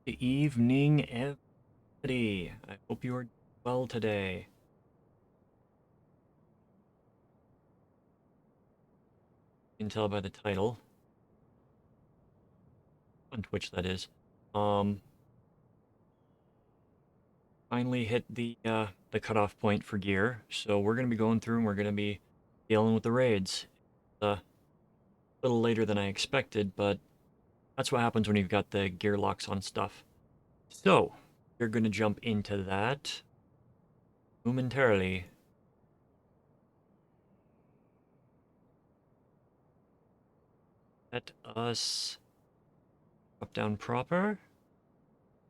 Good evening, everybody. I hope you are well today. You can tell by the title on Twitch, that is. Finally hit the cutoff point for gear, so we're gonna be going through and we're gonna be dealing with the raids. A little later than I expected, but that's what happens when you've got the gear locks on stuff. So we're gonna jump into that momentarily. Let us drop down proper.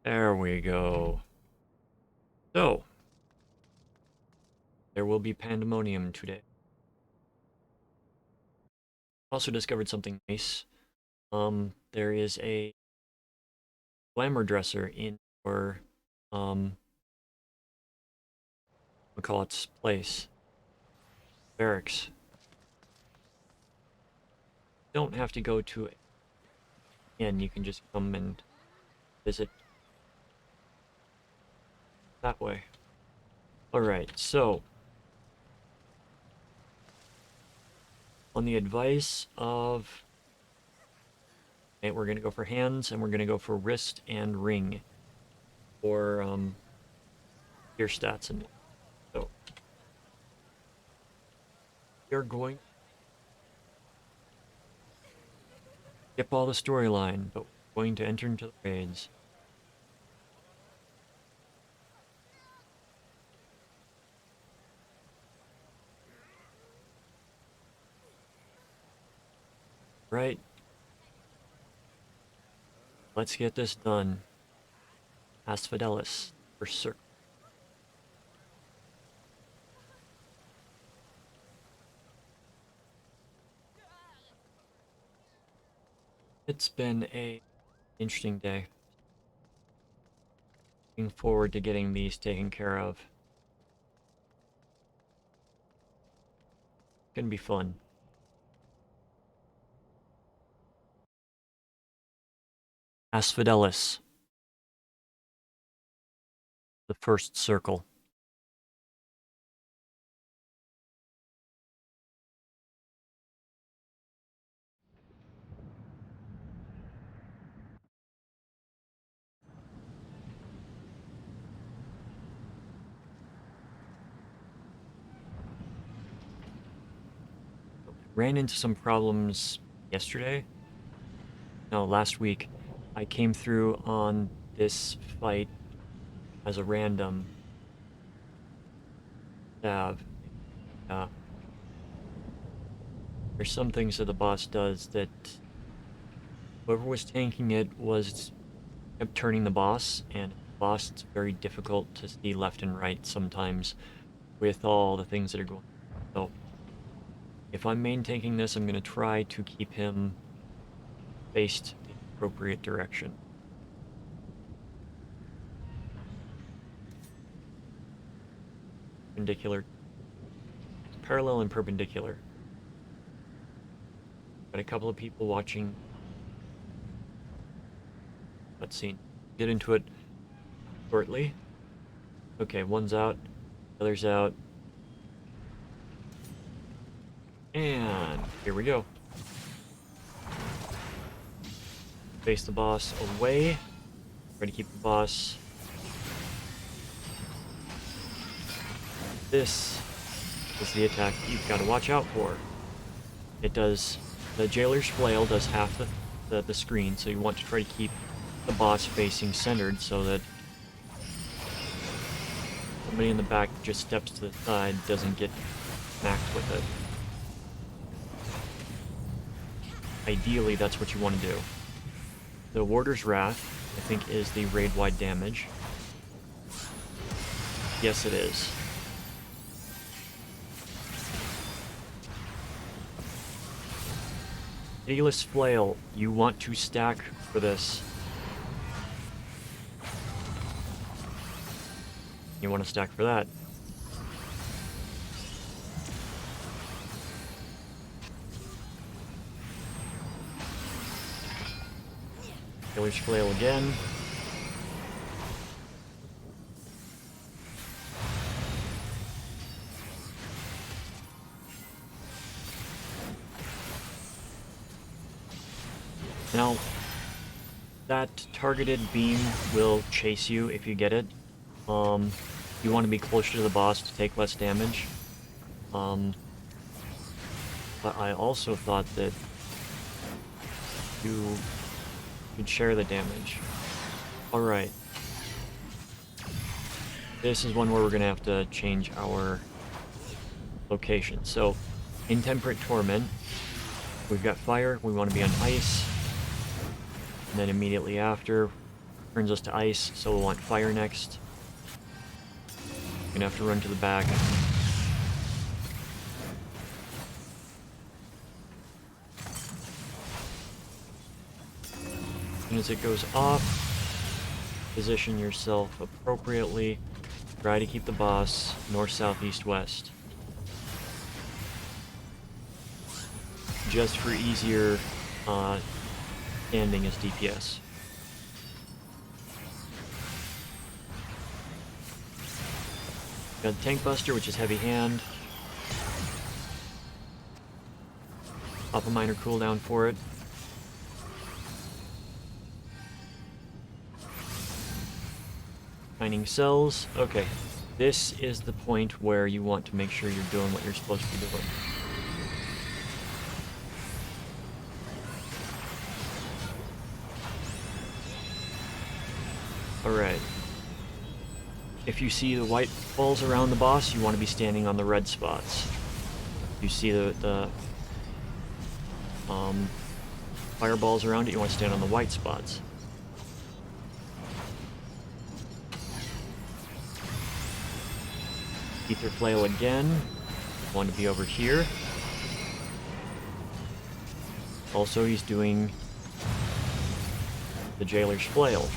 There we go. So, there will be Pandaemonium today. Also discovered something nice. There is a glamour dresser in your, we call it place, barracks. Don't have to go to it. And you can just come and visit that way. Alright, so on the advice of, okay, we're gonna go for hands and we're gonna go for wrist and ring for gear stats. And so you're going to skip all the storyline, but we're going to enter into the raids. Right. Let's get this done. As Fidelis, for certain. It's been a interesting day. Looking forward to getting these taken care of. Gonna be fun. As Fidelis. The first circle. Ran into some problems yesterday. No, last week. I came through on this fight as a random stab. There's some things that the boss does that whoever was tanking it kept turning the boss, and the boss, it's very difficult to see left and right sometimes with all the things that are going on. So if I'm main tanking this, I'm going to try to keep him faced the appropriate direction. Perpendicular. Parallel and perpendicular. Got a couple of people watching. Let's see. Get into it shortly. Okay, one's out. The other's out. And here we go. Face the boss away. Try to keep the boss. This is the attack you've got to watch out for. It does, the Jailer's Flail does half the screen, so you want to try to keep the boss facing centered so that somebody in the back that just steps to the side doesn't get smacked with it. Ideally, that's what you want to do. The Warder's Wrath, I think, is the raid-wide damage. Yes, it is. Pitiless Flail, you want to stack for this. You want to stack for that. Jailer's Flail again. Now, that targeted beam will chase you if you get it. You want to be closer to the boss to take less damage. But I also thought that you could share the damage. Alright. This is one where we're going to have to change our location. So, in Temperate Torment, we've got fire, we want to be on ice. And then immediately after, turns us to ice, so we'll want fire next. We're gonna have to run to the back. As soon as it goes off, position yourself appropriately. Try to keep the boss north, south, east, west. Just for easier standing as DPS. Got the Tank Buster, which is heavy hand. Up a minor cooldown for it. Mining cells. Okay, this is the point where you want to make sure you're doing what you're supposed to be doing. Alright. If you see the white balls around the boss, you want to be standing on the red spots. If you see the fireballs around it, you want to stand on the white spots. Ether Flail again. You want to be over here. Also, he's doing the Jailer's Flail.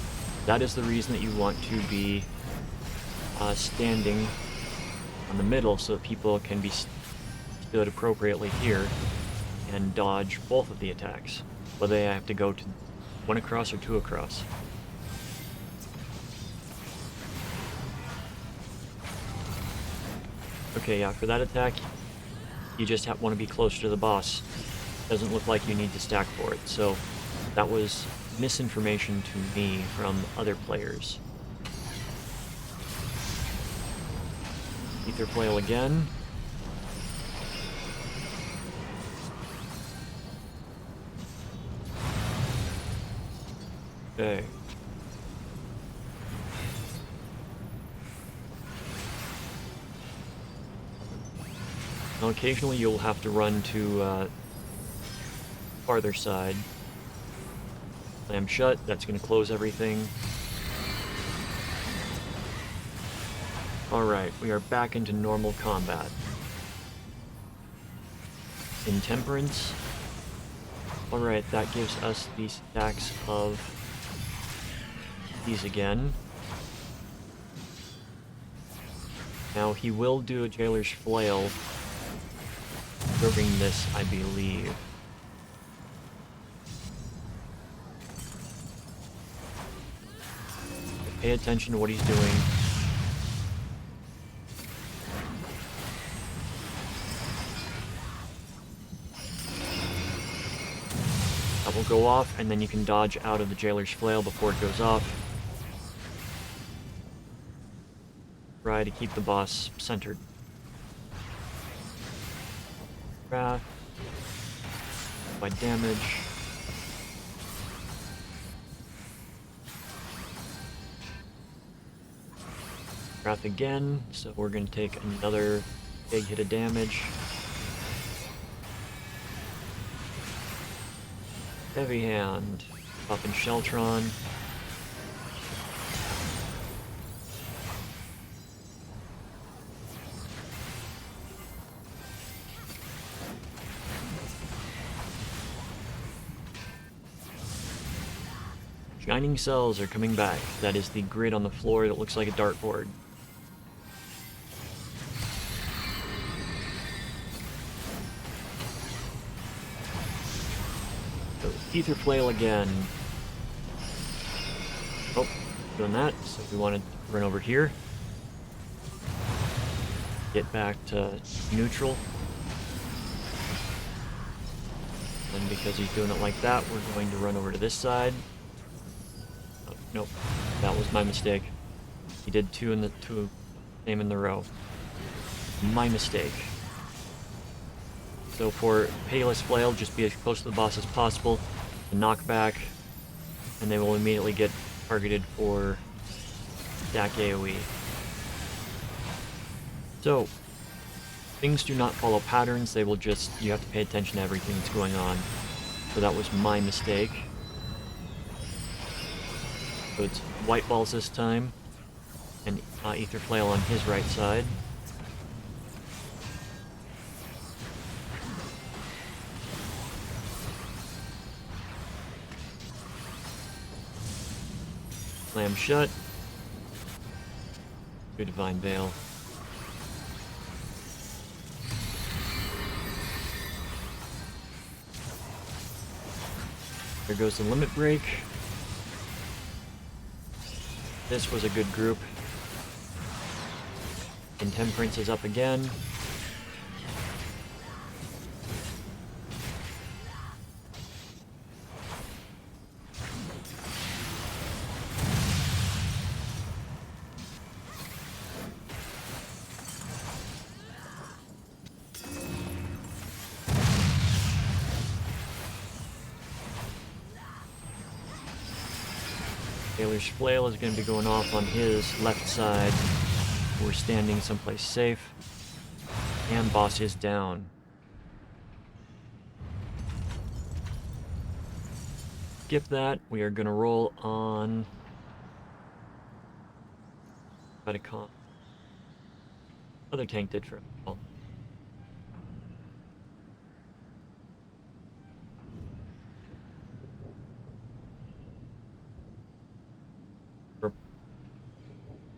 That is the reason that you want to be standing on the middle so that people can be stood appropriately here and dodge both of the attacks, whether they have to go to one across or two across. Okay, yeah, for that attack, you just want to be closer to the boss. Doesn't look like you need to stack for it, so that was misinformation to me from other players. Ether Flail again. Okay. Now occasionally you'll have to run to farther side. Slam shut, that's going to close everything. Alright, we are back into normal combat. Intemperance. Alright, that gives us the stacks of these again. Now he will do a Jailer's Flail during this, I believe. Pay attention to what he's doing. That will go off, and then you can dodge out of the Jailer's Flail before it goes off. Try to keep the boss centered. Wrath. By damage. Wrath again, so we're going to take another big hit of damage. Heavy Hand, up in Sheltron. Shining cells are coming back. That is the grid on the floor that looks like a dartboard. So, Ether Flail again. Oh, doing that, so we want to run over here. Get back to neutral. And because he's doing it like that, we're going to run over to this side. Oh, nope, that was my mistake. He did two same in the row. My mistake. So for Pitiless Flail, just be as close to the boss as possible, the knockback, and they will immediately get targeted for stack AoE. So, things do not follow patterns, they will just, you have to pay attention to everything that's going on. So that was my mistake. So it's White Balls this time, and Ether Flail on his right side. Slam shut. To Divine Veil. There goes the Limit Break. This was a good group. Intemperance is up again. Taylor's Flail is going to be going off on his left side. We're standing someplace safe. And boss is down. Skip that. We are going to roll on... Try to calm. Other tank did for well.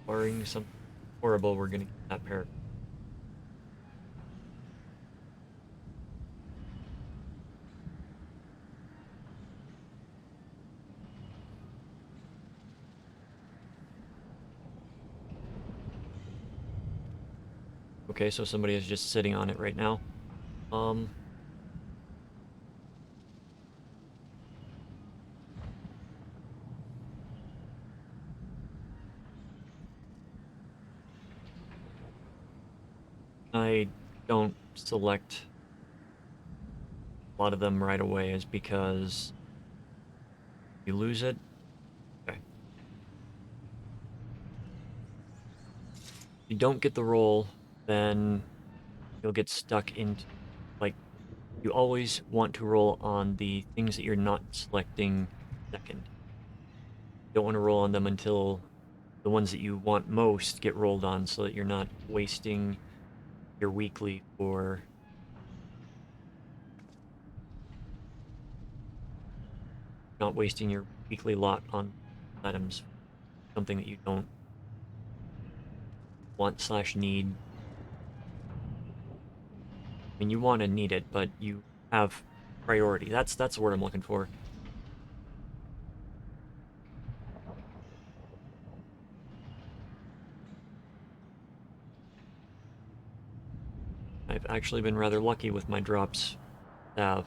Barring something horrible, we're gonna get that pair. Okay, so somebody is just sitting on it right now. I don't select a lot of them right away is because you lose it. Okay. If you don't get the roll, then you'll get stuck into, like, you always want to roll on the things that you're not selecting second. You don't want to roll on them until the ones that you want most get rolled on so that you're not wasting your weekly for not wasting your weekly lot on items, something that you don't want / need. I mean, you want to need it, but you have priority. That's the word I'm looking for. I've actually been rather lucky with my drops, but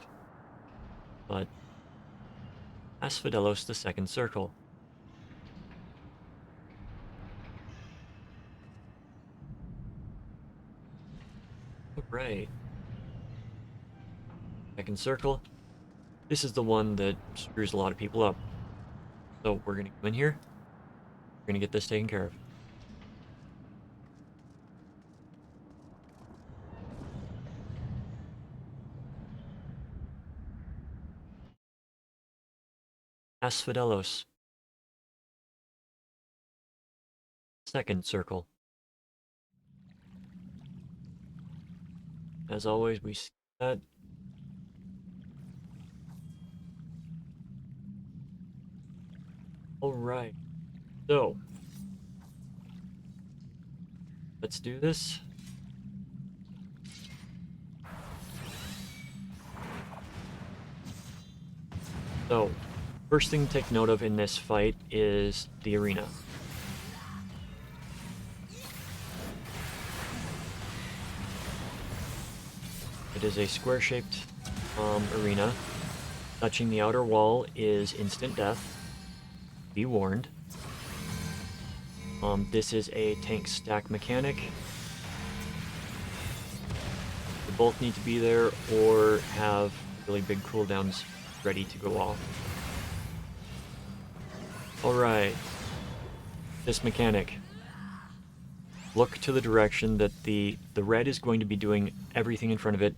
Asphodelos, the second circle. Alright. Second circle. This is the one that screws a lot of people up. So we're gonna come in here. We're gonna get this taken care of. Asphodelos. Second circle. As always, we see that. Alright. So, let's do this. So, first thing to take note of in this fight is the arena. It is a square-shaped arena Touching the outer wall is instant death. Be warned. This is a tank stack mechanic. You both need to be there or have really big cooldowns ready to go off. Alright. This mechanic. Look to the direction that the red is going to be doing everything in front of it.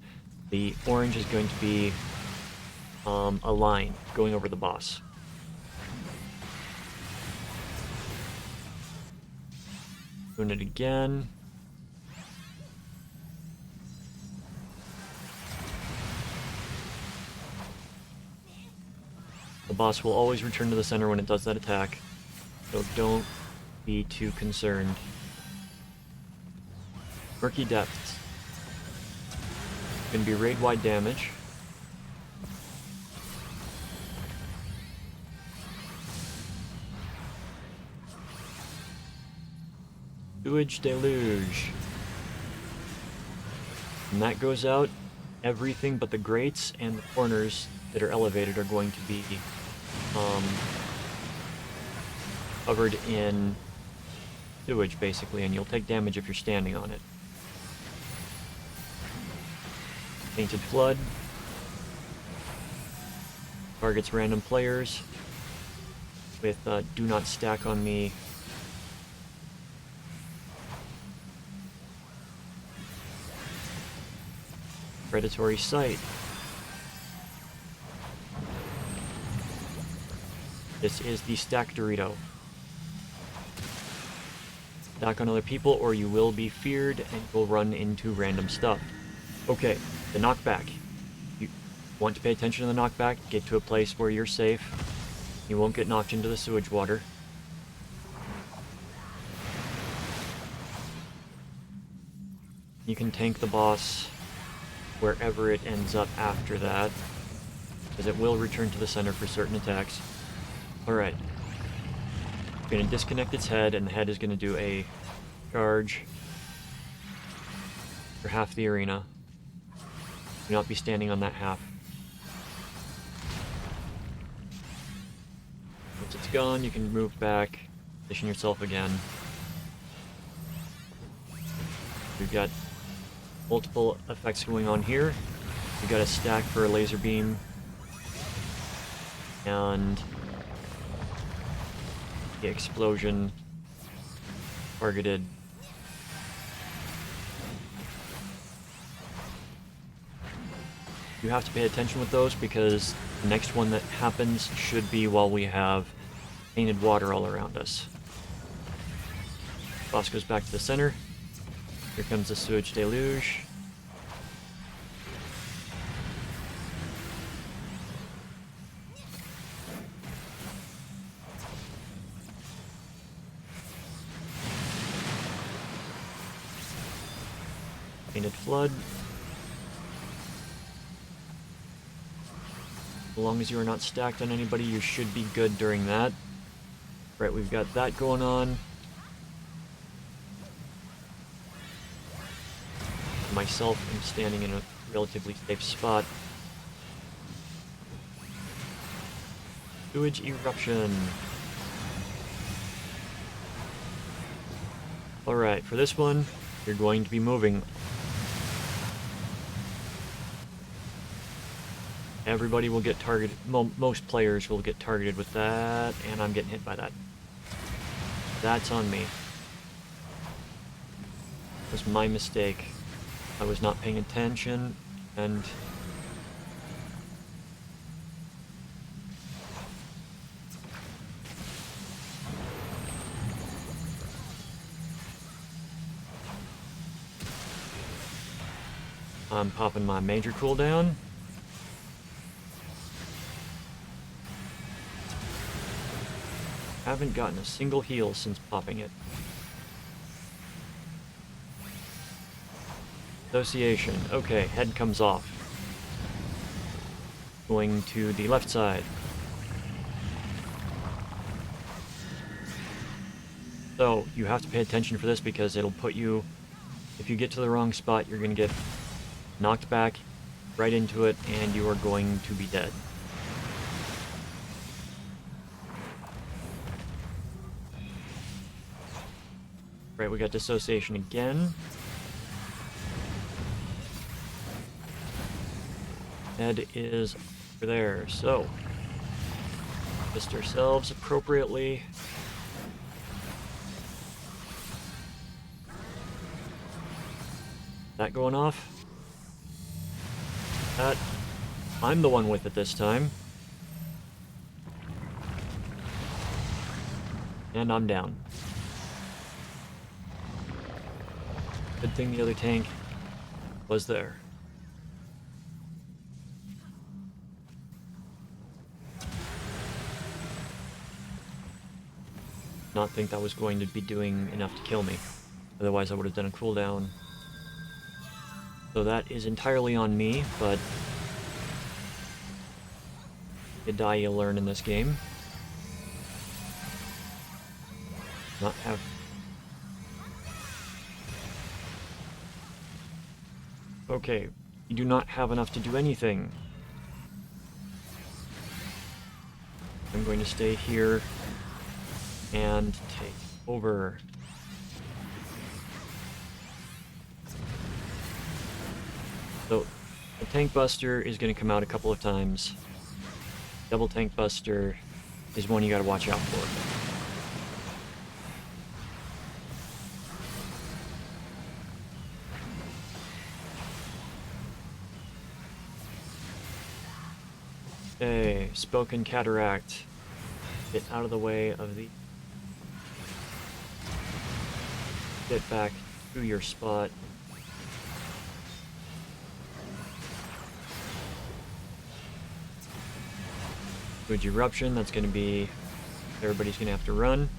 The orange is going to be a line going over the boss. Doing it again. The boss will always return to the center when it does that attack, so don't be too concerned. Murky Depths. Gonna be raid-wide damage. Sewage Deluge. When that goes out, everything but the grates and the corners that are elevated are going to be covered in sewage, basically, and you'll take damage if you're standing on it. Tainted Flood. Targets random players with do not stack on me. Predatory Sight. This is the Stack Dorito. Stack on other people or you will be feared and will run into random stuff. Okay, the knockback. You want to pay attention to the knockback, get to a place where you're safe. You won't get knocked into the sewage water. You can tank the boss wherever it ends up after that, because it will return to the center for certain attacks. Alright. I'm going to disconnect its head, and the head is going to do a charge for half the arena. Do not be standing on that half. Once it's gone, you can move back, position yourself again. We've got multiple effects going on here. We've got a stack for a laser beam, and the explosion targeted. You have to pay attention with those because the next one that happens should be while we have painted water all around us. Boss goes back to the center. Here comes the Sewage Deluge. Painted Flood. As long as you are not stacked on anybody, you should be good during that. Right, we've got that going on. Myself, I'm standing in a relatively safe spot. Sewage Eruption. Alright, for this one, you're going to be moving. Everybody will get targeted, most players will get targeted with that, and I'm getting hit by that. That's on me. It was my mistake. I was not paying attention, and I'm popping my major cooldown. Haven't gotten a single heal since popping it. Association. Okay, head comes off. Going to the left side. So, you have to pay attention for this because it'll put you... If you get to the wrong spot, you're going to get knocked back right into it and you are going to be dead. Right, we got dissociation again. Ed is over there, so twist ourselves appropriately. That going off? That I'm the one with it this time. And I'm down. Good thing the other tank was there. Not think that was going to be doing enough to kill me. Otherwise I would have done a cooldown. So that is entirely on me, but you die, you learn in this game. Not have... Okay, you do not have enough to do anything. I'm going to stay here and take over. So, the tank buster is going to come out a couple of times. Double tank buster is one you got to watch out for. Okay, Spoken Cataract. Get out of the way of the... Get back to your spot. Huge Eruption, that's going to be... Everybody's going to have to run.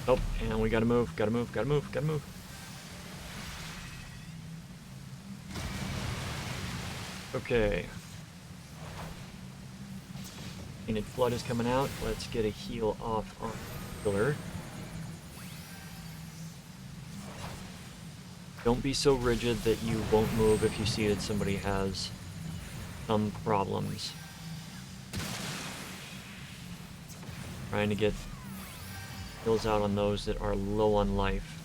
Oh, and we gotta move, gotta move, gotta move, gotta move. Okay. Painted Flood is coming out. Let's get a heal off on the killer. Don't be so rigid that you won't move if you see that somebody has some problems. Trying to get heals out on those that are low on life.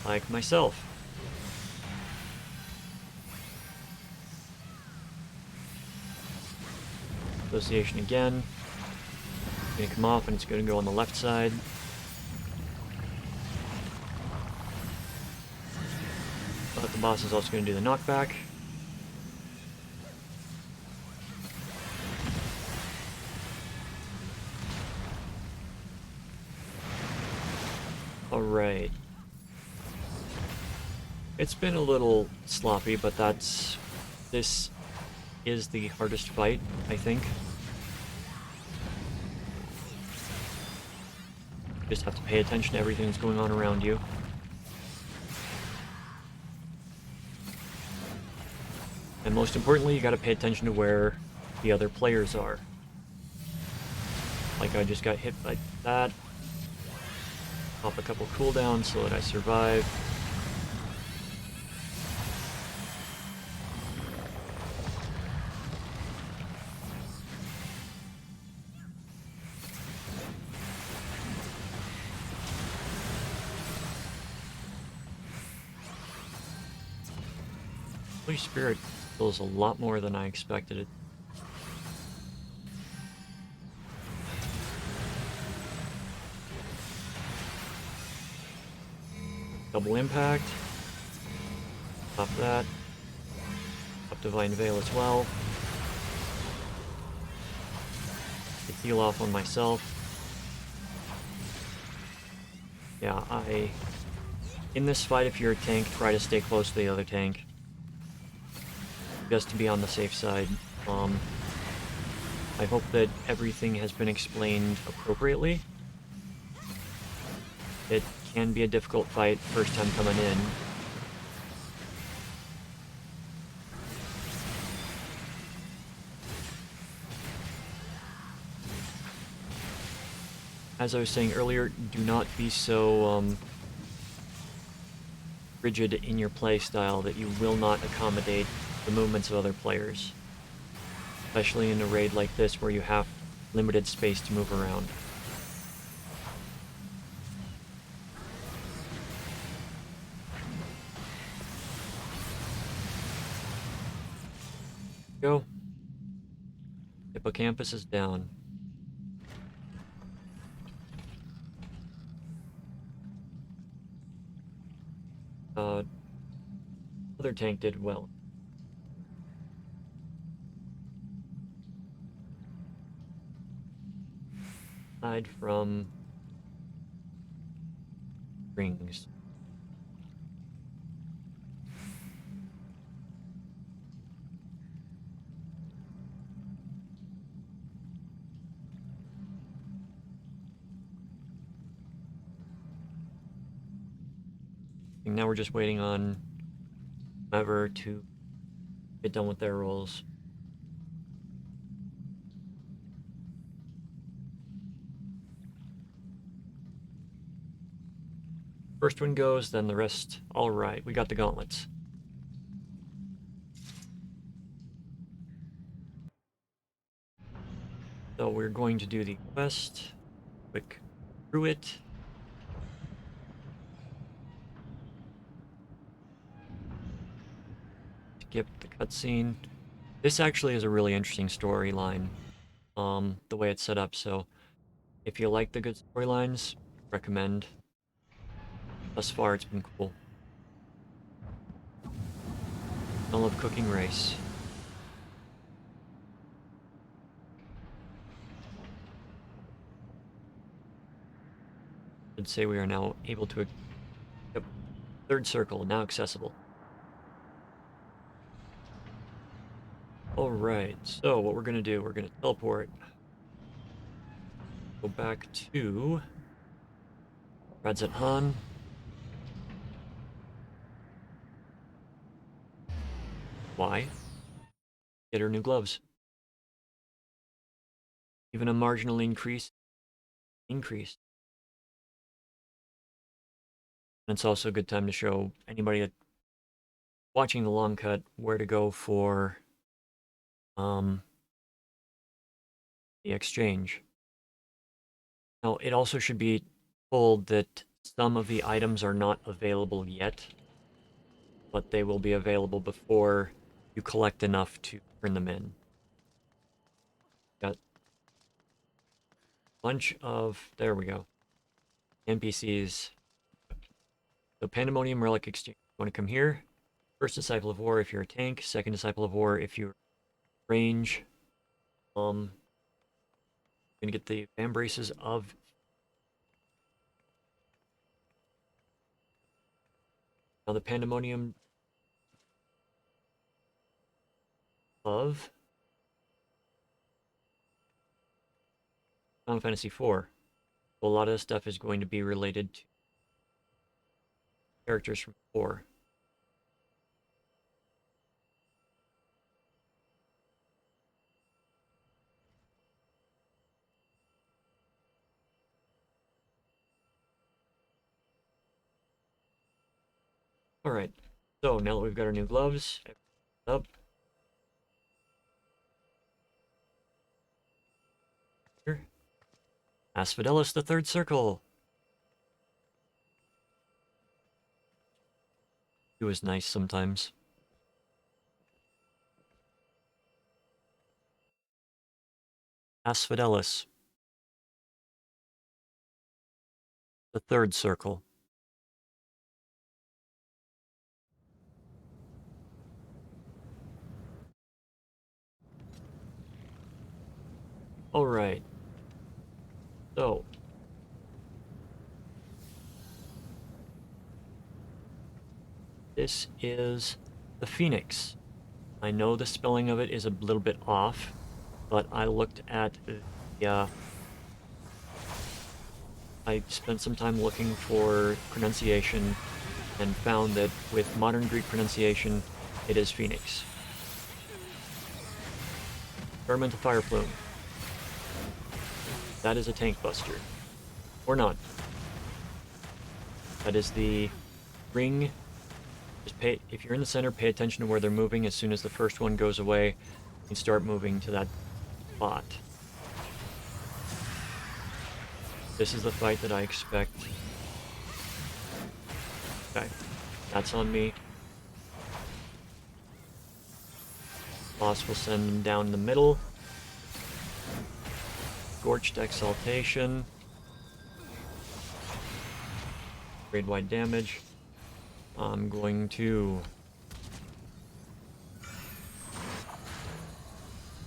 Like myself. Association again. It's gonna come off and it's gonna go on the left side. But the boss is also gonna do the knockback. Alright. It's been a little sloppy, but this is the hardest fight, I think. Just have to pay attention to everything that's going on around you. And most importantly, you gotta pay attention to where the other players are. Like I just got hit by that. Pop a couple cooldowns so that I survive. Holy Spirit feels a lot more than I expected it. Double impact. Pop that. Up Divine Veil as well. Get heal off on myself. Yeah, in this fight, if you're a tank, try to stay close to the other tank. Just to be on the safe side. I hope that everything has been explained appropriately. It can be a difficult fight first time coming in. As I was saying earlier, do not be so rigid in your play style that you will not accommodate the movements of other players. especially in a raid like this where you have limited space to move around. Go. Hippocampus is down. Other tank did well. Aside from rings. And now we're just waiting on whoever to get done with their roles. First one goes, then the rest. All right, we got the gauntlets. So we're going to do the quest. Quick through it. Skip the cutscene. This actually is a really interesting storyline, the way it's set up. So if you like the good storylines, recommend. Thus far, it's been cool. I love cooking rice. I'd say we are now able to. Yep. Third circle now accessible. Alright, so what we're gonna do, we're gonna teleport. Go back to Radzet Han. Why? Get her new gloves. Even a marginal increase. And it's also a good time to show anybody that watching the long cut where to go for the exchange. Now, it also should be told that some of the items are not available yet, but they will be available before you collect enough to turn them in. Got a bunch of, there we go, NPCs. So Pandaemonium Relic Exchange. You want to come here. First Disciple of War if you're a tank. Second Disciple of War if you're range. Gonna get the fan braces of. Now the Pandaemonium of Final Fantasy IV. So a lot of this stuff is going to be related to characters from 4. Alright, so now that we've got our new gloves, up. Here. Asphodelos, the third circle. He was nice sometimes. Asphodelos. The third circle. Alright. So. This is the Phoenix. I know the spelling of it is a little bit off, but I looked at the, I spent some time looking for pronunciation and found that with modern Greek pronunciation, it is Phoenix. Experimental Fire Plume. That is a tank buster. Or not. That is the ring. Just pay, if you're in the center, pay attention to where they're moving. As soon as the first one goes away, You start moving to that spot. This is the fight that I expect. Okay, that's on me. Boss will send him down the middle. Scorched Exaltation. Grade-wide damage. I'm going to...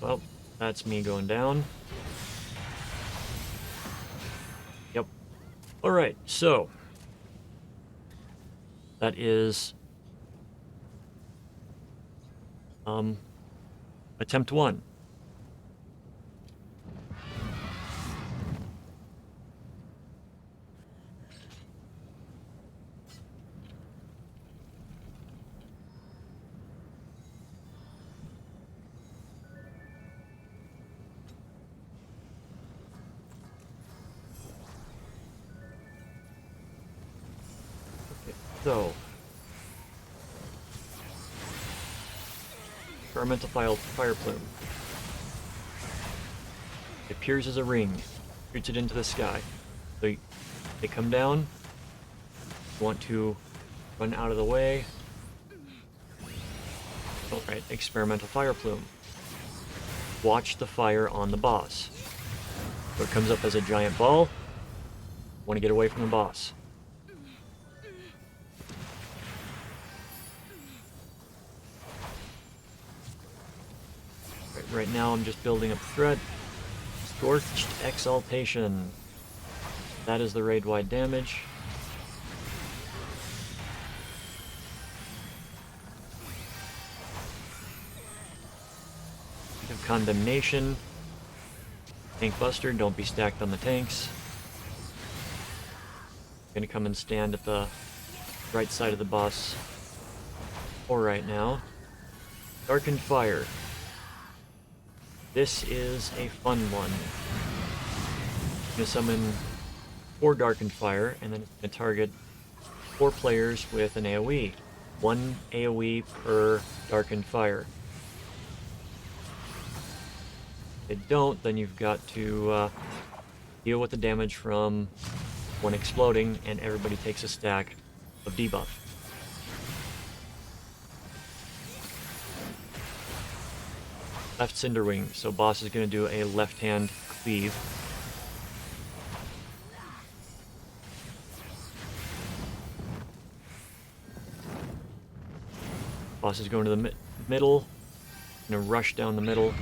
Well, that's me going down. Yep. Alright, so... That is... Attempt 1. So, experimental fire plume. It appears as a ring, shoots it into the sky. So they come down. You want to run out of the way. Alright, experimental fire plume. Watch the fire on the boss. So it comes up as a giant ball. Want to get away from the boss. Right now I'm just building up threat. Scorched Exaltation. That is the raid-wide damage. Of Condemnation. Tank Buster, don't be stacked on the tanks. Gonna come and stand at the right side of the boss for right now. Darkened Fire. This is a fun one. I'm going to summon 4 Darkened Fire, and then it's going to target 4 players with an AoE. 1 AoE per Darkened Fire. If they don't, then you've got to deal with the damage from one exploding, and everybody takes a stack of debuff. Left Cinderwing, so boss is going to do a left-hand cleave. Boss is going to the middle, going to rush down the middle.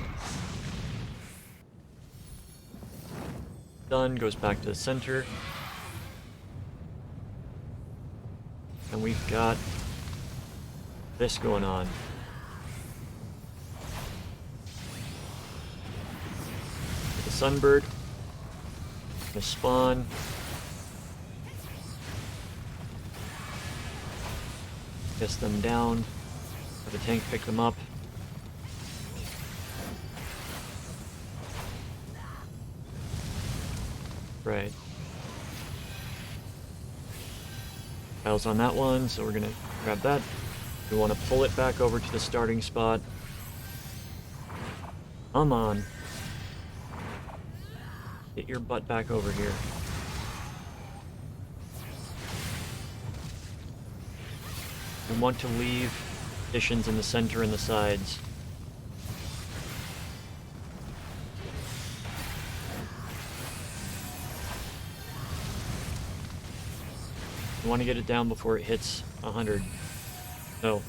Done, goes back to the center. And we've got this going on. Sunbird, gonna spawn. Piss them down. Have the tank pick them up. Right. Piles on that one, so we're gonna grab that. We want to pull it back over to the starting spot. Come on. Get your butt back over here. We want to leave additions in the center and the sides. We want to get it down before it hits 100. So,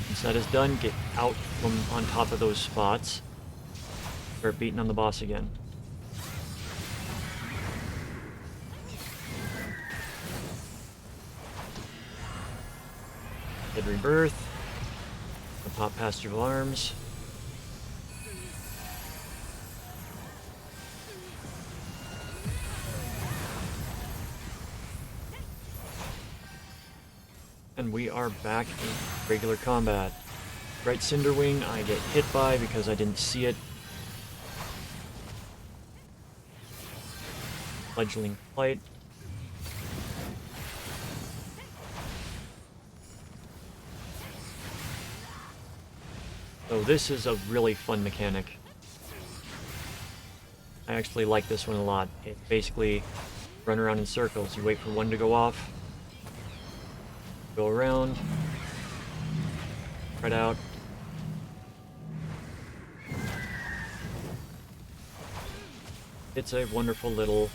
once that is done, get out from on top of those spots. Start beating on the boss again. Dead Rebirth. The pop past your alarms. And we are back in regular combat. Right Cinderwing I get hit by because I didn't see it. Fledgling Flight. So this is a really fun mechanic. I actually like this one a lot. It basically run around in circles. You wait for one to go off, go around, spread out. It's a wonderful little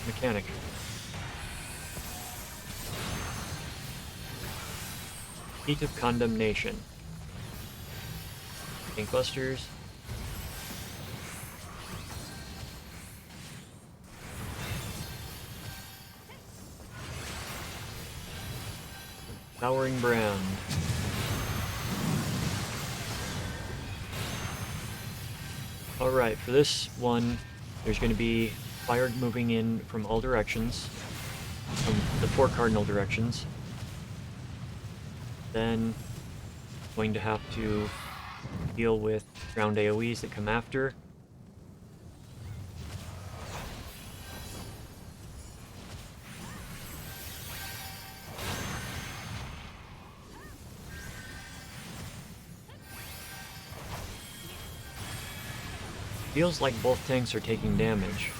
mechanic. Heat of Condemnation. Tankbusters. Towering Brand. Alright, for this one, there's going to be fire moving in from all directions, from the 4 cardinal directions. Then, going to have to deal with ground AoEs that come after. Feels like both tanks are taking damage.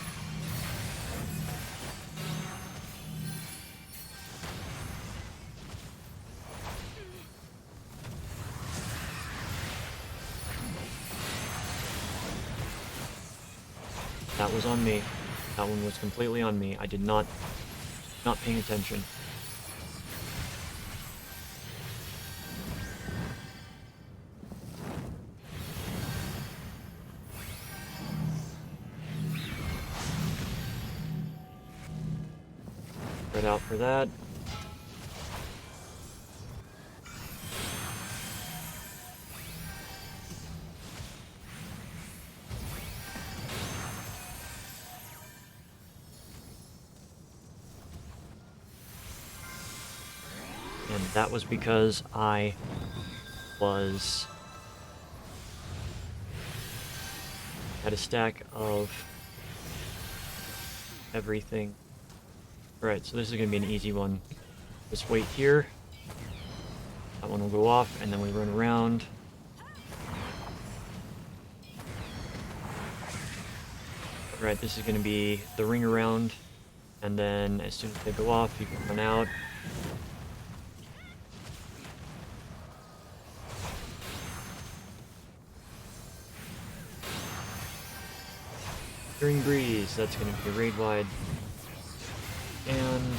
That was on me. That one was completely on me. I did not paying attention. Spread out for that. And that was because I had a stack of everything. Alright, so this is going to be an easy one. Just wait here. That one will go off, and then we run around. Alright, this is going to be the ring around, and then as soon as they go off, you can run out. Searing Breeze, that's going to be raid-wide. And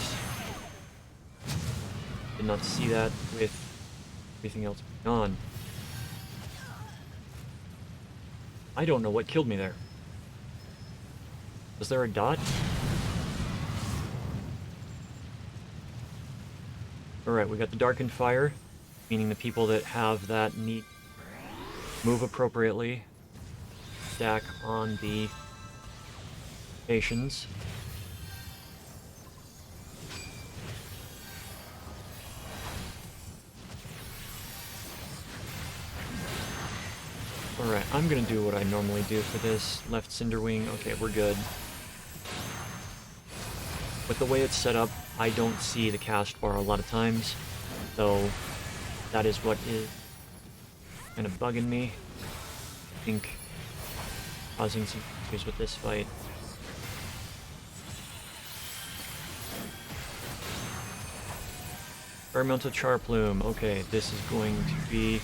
did not see that with everything else going on. I don't know what killed me there. Was there a dot? Alright, we got the Darkened Fire, meaning the people that have that need move appropriately, stack on the stations. Alright, I'm gonna do what I normally do for this. Left Cinderwing, okay, we're good. With the way it's set up, I don't see the cast bar a lot of times, so that is what is kind of bugging me. I think causing some issues with this fight. Environmental Char Plume, okay, this is going to be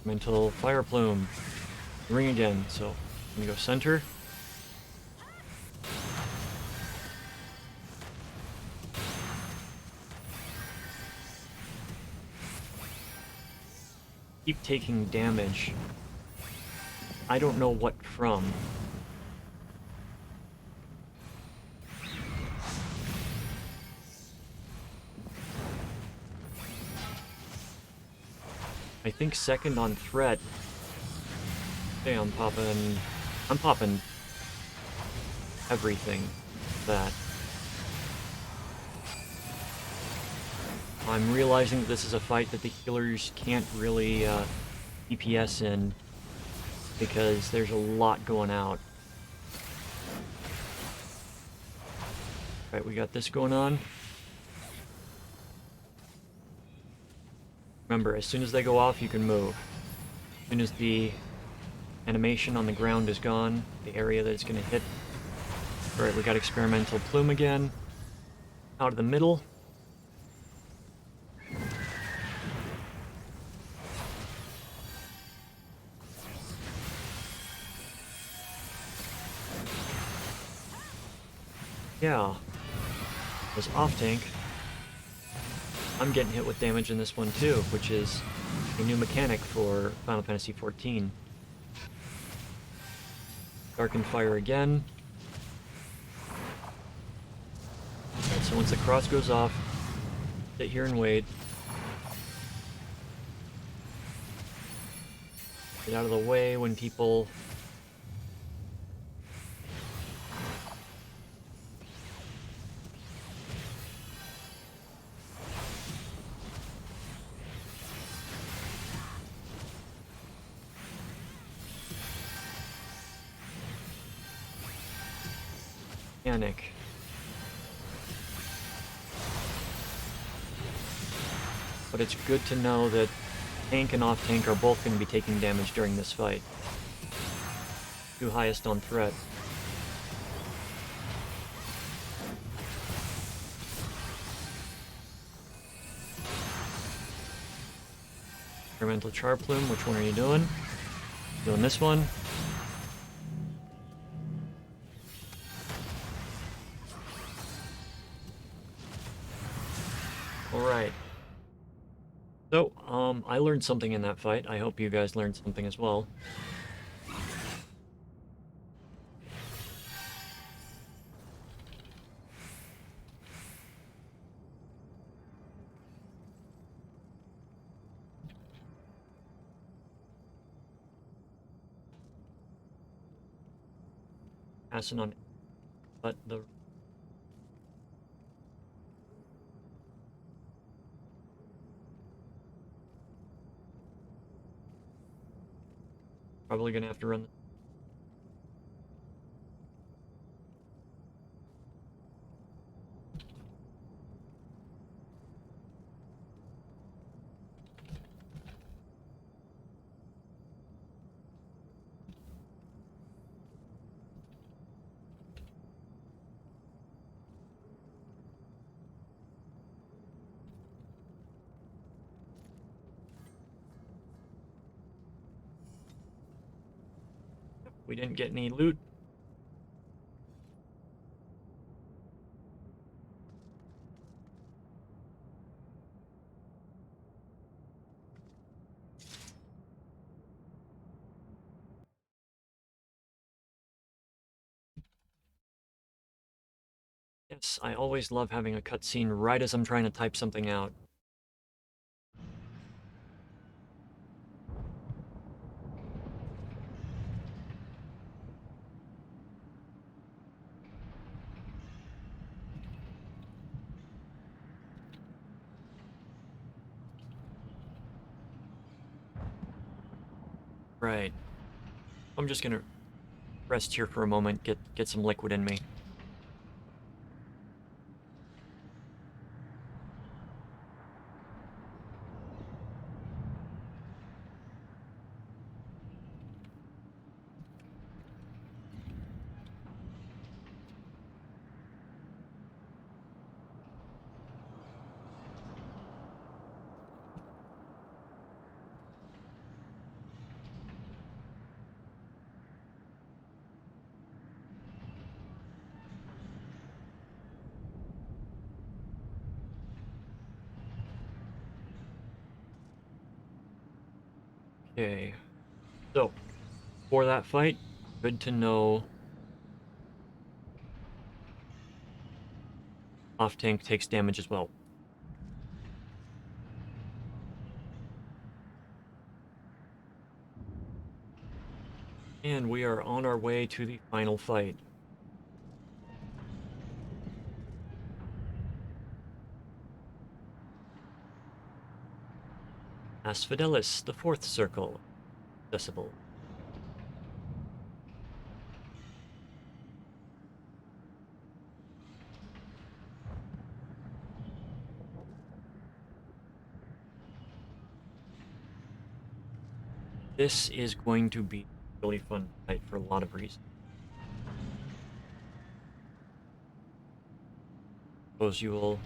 Mental Fire Plume. Ring again, so I'm gonna go center. Keep taking damage. I don't know what from. I think second on threat. Okay, I'm popping everything that. I'm realizing that this is a fight that the healers can't really DPS in because there's a lot going out. Alright, we got this going on. Remember, as soon as they go off, you can move. As soon as the animation on the ground is gone, the area that it's going to hit. Alright, we got Experimental Plume again. Out of the middle. Yeah. Was off tank. I'm getting hit with damage in this one too, which is a new mechanic for Final Fantasy XIV. Darkened Fire again. Alright, so once the cross goes off, sit here and wait. Get out of the way when people... Mechanic. But it's good to know that tank and off tank are both going to be taking damage during this fight. Two highest on threat. Experimental Char Plume, which one are you doing? Doing this one. Alright. So, I learned something in that fight. I hope you guys learned something as well. Passing on, but the probably gonna have to run. We didn't get any loot. Yes, I always love having a cutscene right as I'm trying to type something out. Right. I'm just gonna rest here for a moment, get some liquid in me. Okay. So, for that fight, good to know off tank takes damage as well. And we are on our way to the final fight. Asphodelis, the fourth circle. Accessible. This is going to be a really fun fight for a lot of reasons. Suppose you will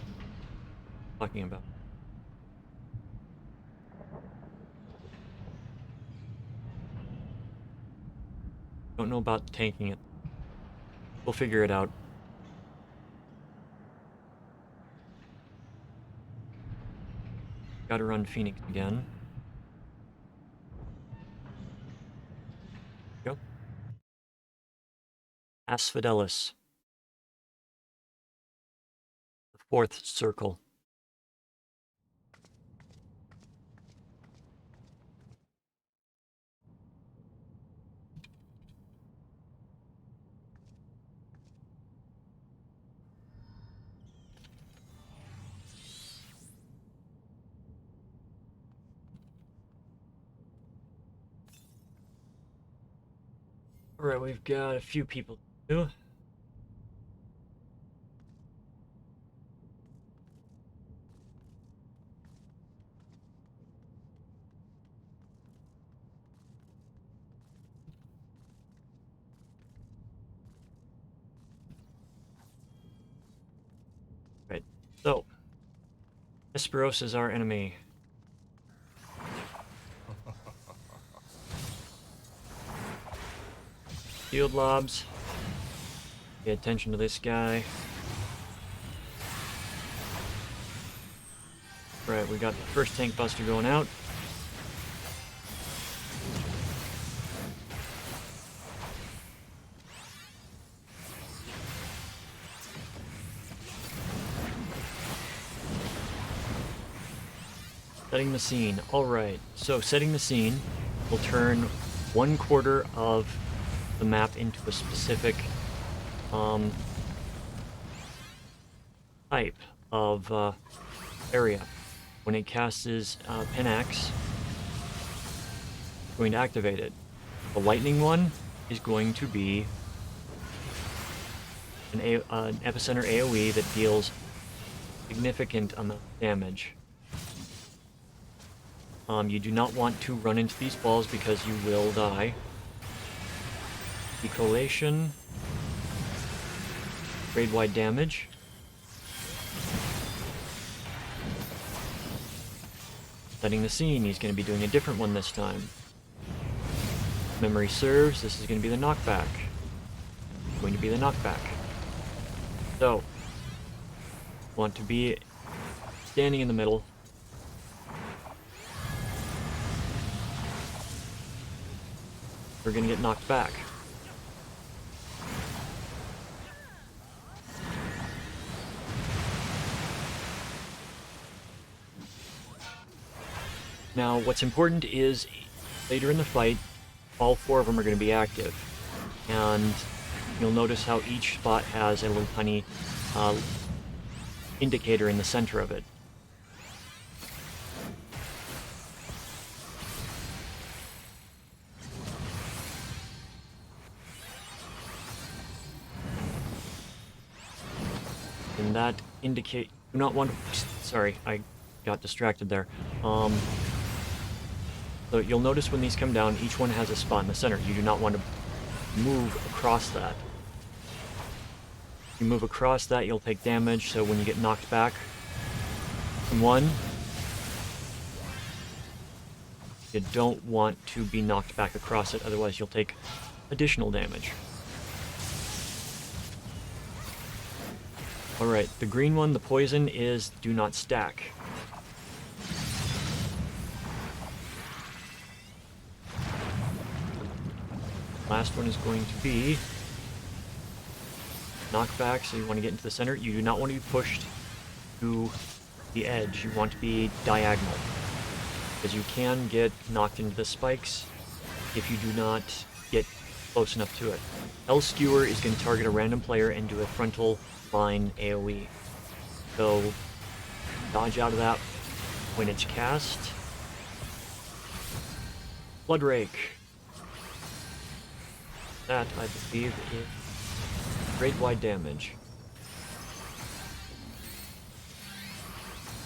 talking about. Don't know about tanking it. We'll figure it out. Gotta run Phoenix again. Go. Asphodelis. The fourth circle. Alright, we've got a few people to do. Right, so Esperos is our enemy. Field lobs. Pay attention to this guy. Right, we got the first tank buster going out. Setting the scene. Alright, so setting the scene will turn 1/4 of the map into a specific type of area. When it casts Pinax, it's going to activate it. The lightning one is going to be an epicenter AoE that deals significant amount of damage. You do not want to run into these balls because you will die. Decollation. Grade-wide damage. Setting the scene, he's going to be doing a different one this time. Memory serves, this is going to be the knockback. Going to be the knockback. So, want to be standing in the middle. We're going to get knocked back. Now, what's important is later in the fight, all 4 of them are going to be active. And you'll notice how each spot has a little tiny indicator in the center of it. And that indicate do not want to, sorry, I got distracted there. So you'll notice when these come down, each one has a spot in the center. You do not want to move across that. If you move across that, you'll take damage, so when you get knocked back from one, you don't want to be knocked back across it, otherwise you'll take additional damage. Alright, the green one, the poison, is do not stack. Last one is going to be knockback, so you want to get into the center. You do not want to be pushed to the edge. You want to be diagonal, because you can get knocked into the spikes if you do not get close enough to it. L Skewer is going to target a random player and do a frontal line AoE. So dodge out of that when it's cast. Blood Rake. That, I believe, is grade-wide damage.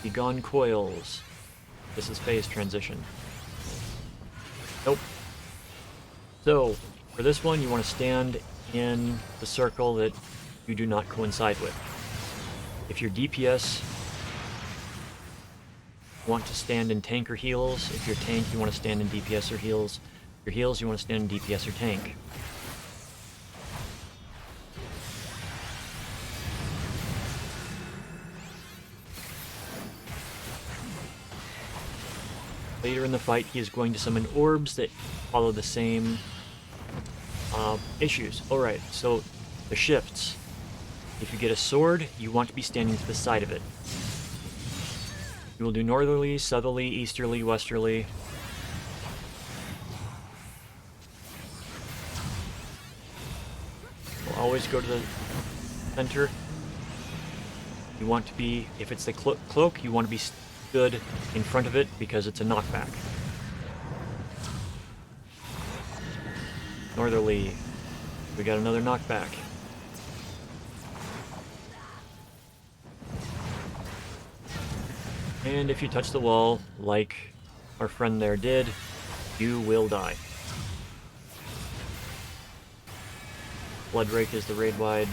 Begone Coils. This is phase transition. Nope. So, for this one, you want to stand in the circle that you do not coincide with. If you're DPS, you want to stand in tank or heals. If you're tank, you want to stand in DPS or heals. If you're heals, you want to stand in DPS or tank. Later in the fight, he is going to summon orbs that follow the same issues. Alright, so the shifts. If you get a sword, you want to be standing to the side of it. You will do northerly, southerly, easterly, westerly. We'll always go to the center. You want to be, if it's the cloak, you want to be stood in front of it because it's a knockback. Northerly, we got another knockback. And if you touch the wall, like our friend there did, you will die. Bloodrake is the raid wide.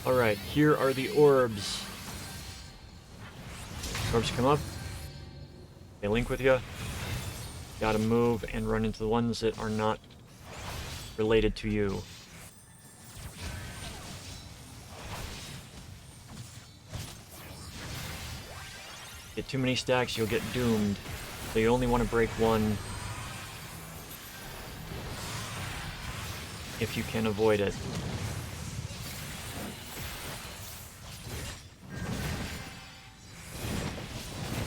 Alright, here are the orbs. Orbs come up. They link with you. Gotta move and run into the ones that are not related to you. Get too many stacks, you'll get doomed. So you only want to break one if you can avoid it.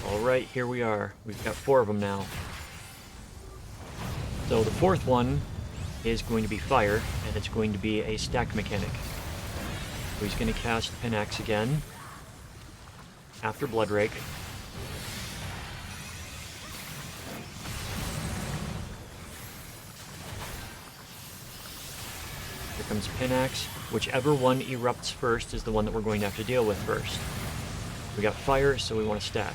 Alright, here we are. We've got 4 of them now. So the 4th one is going to be fire, and it's going to be a stack mechanic. So he's going to cast Pinax again after Bloodrake. Here comes Pinax. Whichever one erupts first is the one that we're going to have to deal with first. We got fire, so we want to stack.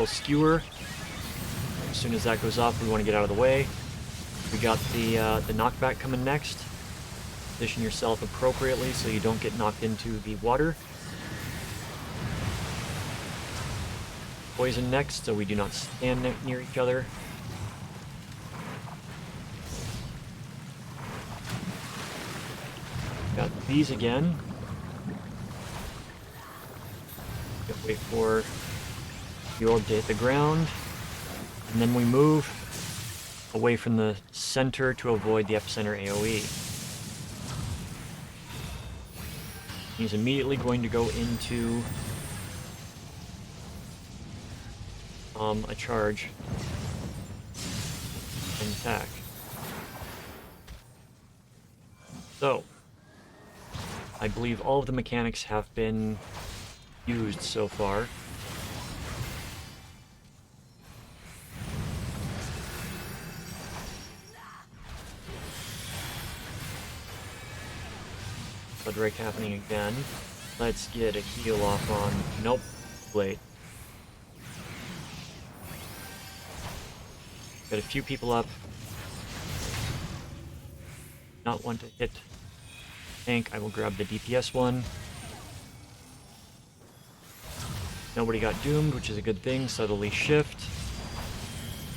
Skewer. As soon as that goes off, we want to get out of the way. We got the knockback coming next. Position yourself appropriately so you don't get knocked into the water. Poison next, so we do not stand near each other. Got these again. Wait for the orb to hit the ground, and then we move away from the center to avoid the epicenter AoE. He's immediately going to go into a charge and attack. So, I believe all of the mechanics have been used so far. Bloodrake happening again. Let's get a heal off on... Nope. Wait. Got a few people up. Not want to hit tank. I will grab the DPS one. Nobody got doomed, which is a good thing. Subtly shift.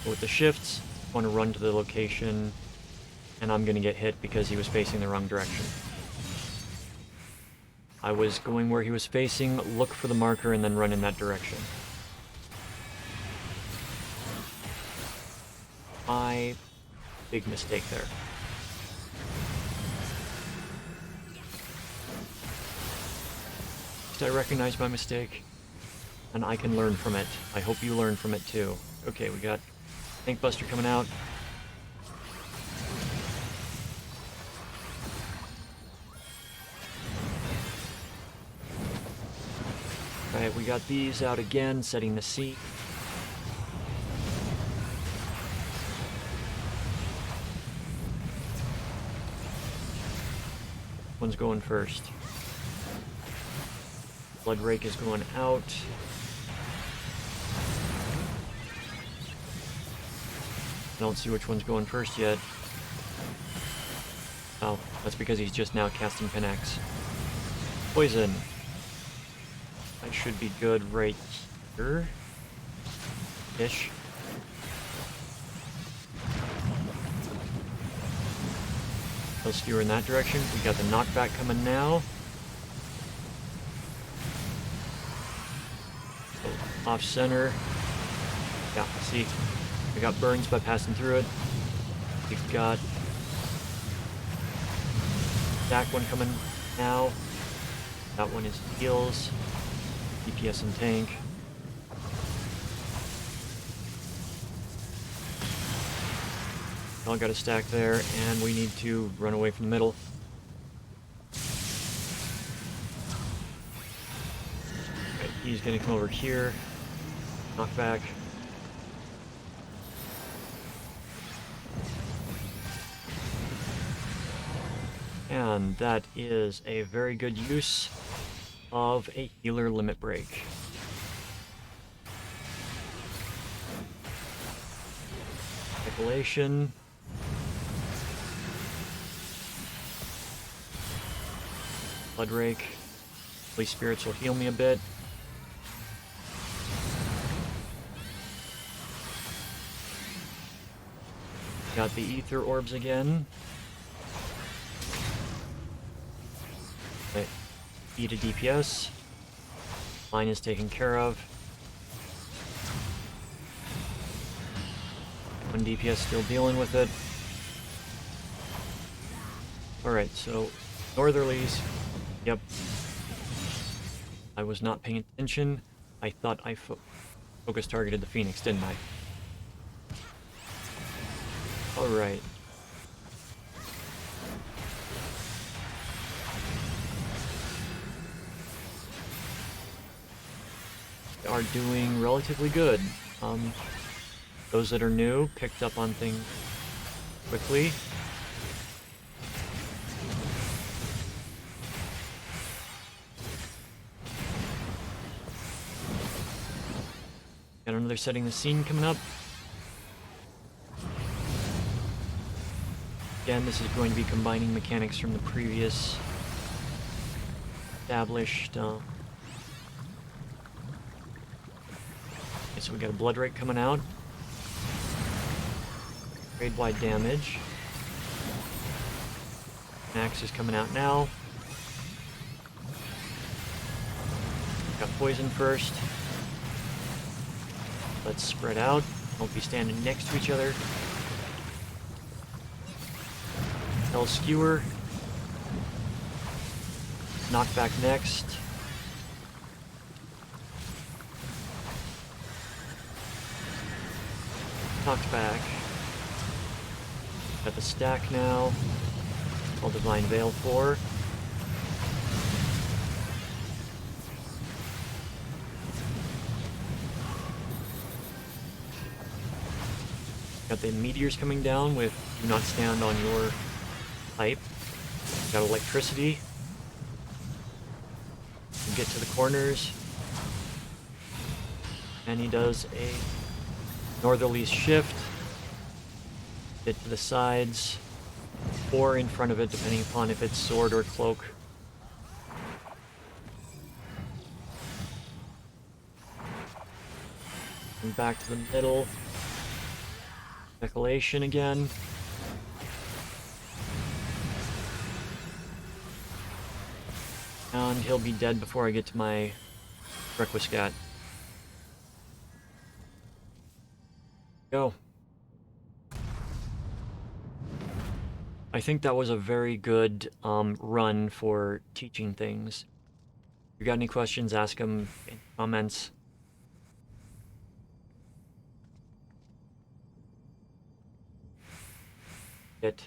But with the shifts, I want to run to the location, and I'm going to get hit because he was facing the wrong direction. I was going where he was facing, look for the marker, and then run in that direction. My big mistake there. At least I recognize my mistake, and I can learn from it. I hope you learn from it too. Okay, we got Tank Buster coming out. Alright, we got these out again, setting the seat. One's going first. Blood Rake is going out. I don't see which one's going first yet. Oh, that's because he's just now casting Pinax. Poison. I should be good right here. Ish. Let's skewer in that direction. We got the knockback coming now. So, off center. Yeah, see, we got burns by passing through it. We've got that one coming now. That one is heals, DPS and tank. All got a stack there, and we need to run away from the middle. Okay, he's gonna come over here. Knockback. And that is a very good use of a healer limit break. Speculation. Blood Rake. Holy Spirits will heal me a bit. Got the Ether Orbs again. Okay. Eat a DPS. Mine is taken care of. One DPS still dealing with it. Alright, so Northerlies. Yep. I was not paying attention. I thought I focus targeted the Phoenix, didn't I? Alright. They are doing relatively good. Those that are new picked up on things quickly. Got another setting the scene coming up. Again, this is going to be combining mechanics from the previous established. Okay, so we got a Blood Rake coming out. Grade-wide damage. Axe is coming out now. Got poison first. Let's spread out. Don't be standing next to each other. Hell Skewer. Knockback next. Knocked back. Got the stack now. All Divine Veil 4. Got the meteors coming down with do not stand on your pipe. Got electricity. You get to the corners. And he does a Northerly shift. Get to the sides. Or in front of it, depending upon if it's sword or cloak. And back to the middle. Speculation again. And he'll be dead before I get to my Requiescat. Go. I think that was a very good run for teaching things. If you got any questions, ask them in the comments. It.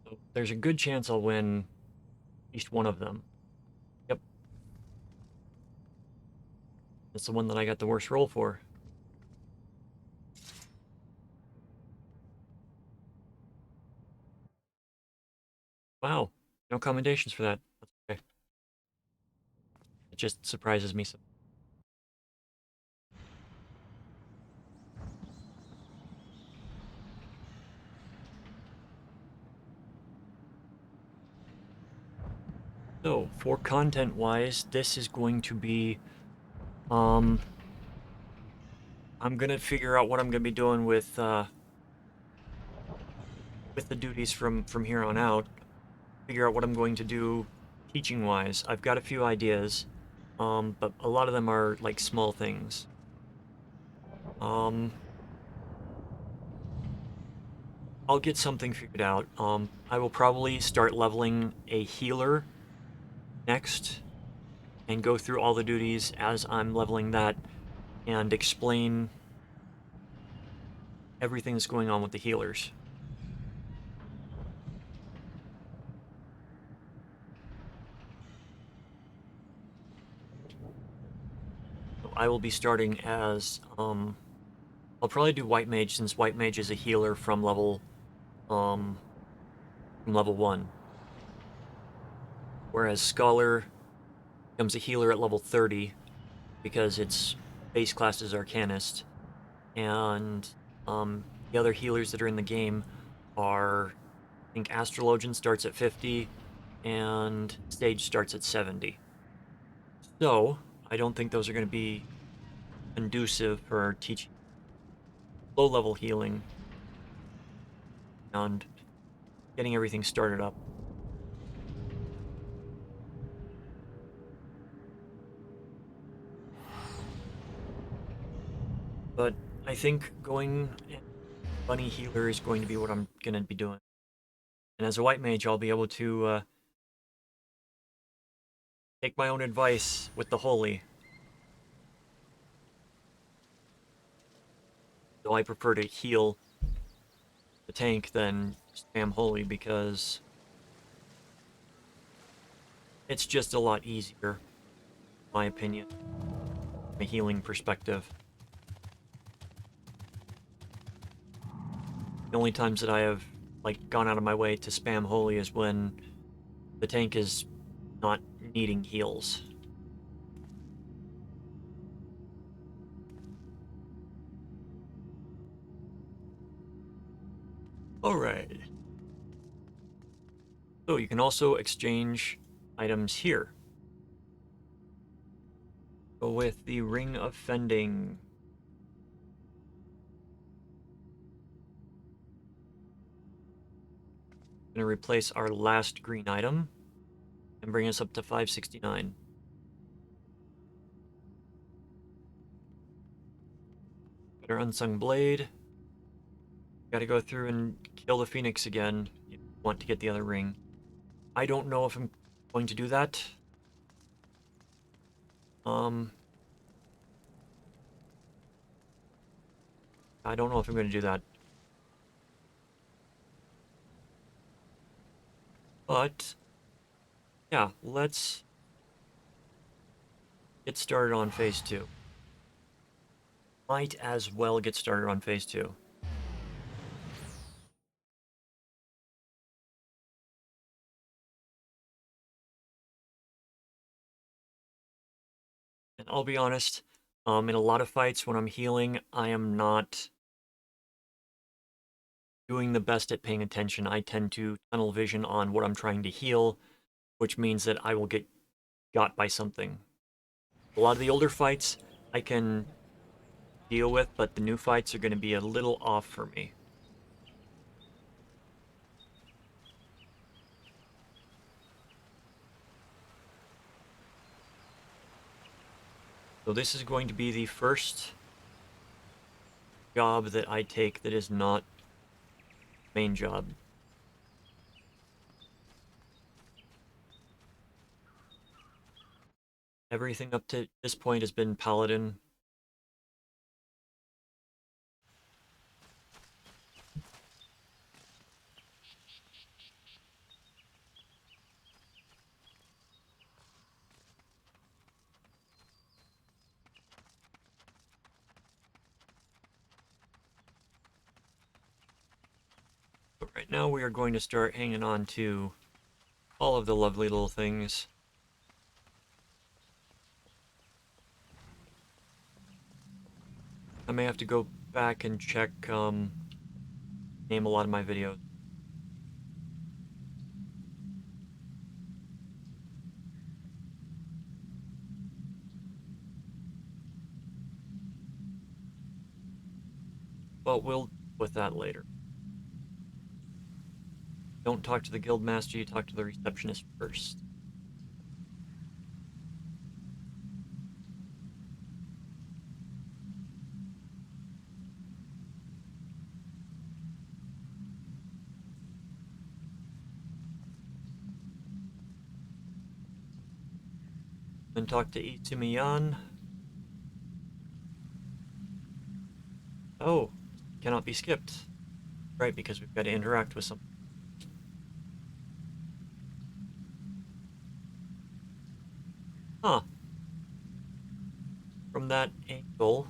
So there's a good chance I'll win at least one of them. Yep. That's the one that I got the worst roll for. Wow. No commendations for that. That's okay. It just surprises me. So, for content-wise, this is going to be, I'm gonna figure out what I'm gonna be doing with the duties from here on out. Figure out what I'm going to do teaching-wise. I've got a few ideas, but a lot of them are like small things. I'll get something figured out. I will probably start leveling a healer next and go through all the duties as I'm leveling that and explain everything that's going on with the healers. So I will be starting as, I'll probably do White Mage since White Mage is a healer from level 1. Whereas Scholar becomes a healer at level 30 because its base class is Arcanist. And the other healers that are in the game are, I think Astrologian starts at 50 and Sage starts at 70. So I don't think those are going to be conducive for teaching low-level healing and getting everything started up. But I think going bunny healer is going to be what I'm going to be doing. And as a white mage, I'll be able to take my own advice with the holy. Though I prefer to heal the tank than spam holy because it's just a lot easier, in my opinion, from a healing perspective. The only times that I have like gone out of my way to spam holy is when the tank is not needing heals. Alright. So you can also exchange items here. Go with the Ring of Fending. Gonna replace our last green item and bring us up to 569. Got our Unsung Blade. Gotta go through and kill the Phoenix again if you want to get the other ring. I don't know if I'm going to do that. I don't know if I'm going to do that. But, yeah, let's get started on phase 2. Might as well get started on phase 2. And I'll be honest, in a lot of fights when I'm healing, I am not doing the best at paying attention. I tend to tunnel vision on what I'm trying to heal, which means that I will get got by something. A lot of the older fights I can deal with, but the new fights are going to be a little off for me. So this is going to be the first job that I take that is not main job. Everything up to this point has been Paladin. Right now we are going to start hanging on to all of the lovely little things. I may have to go back and check, name a lot of my videos. But we'll deal with that later. Don't talk to the guildmaster, you talk to the receptionist first. Then talk to Itsumiyan. Oh, cannot be skipped. Right, because we've got to interact with something. Huh. From that angle,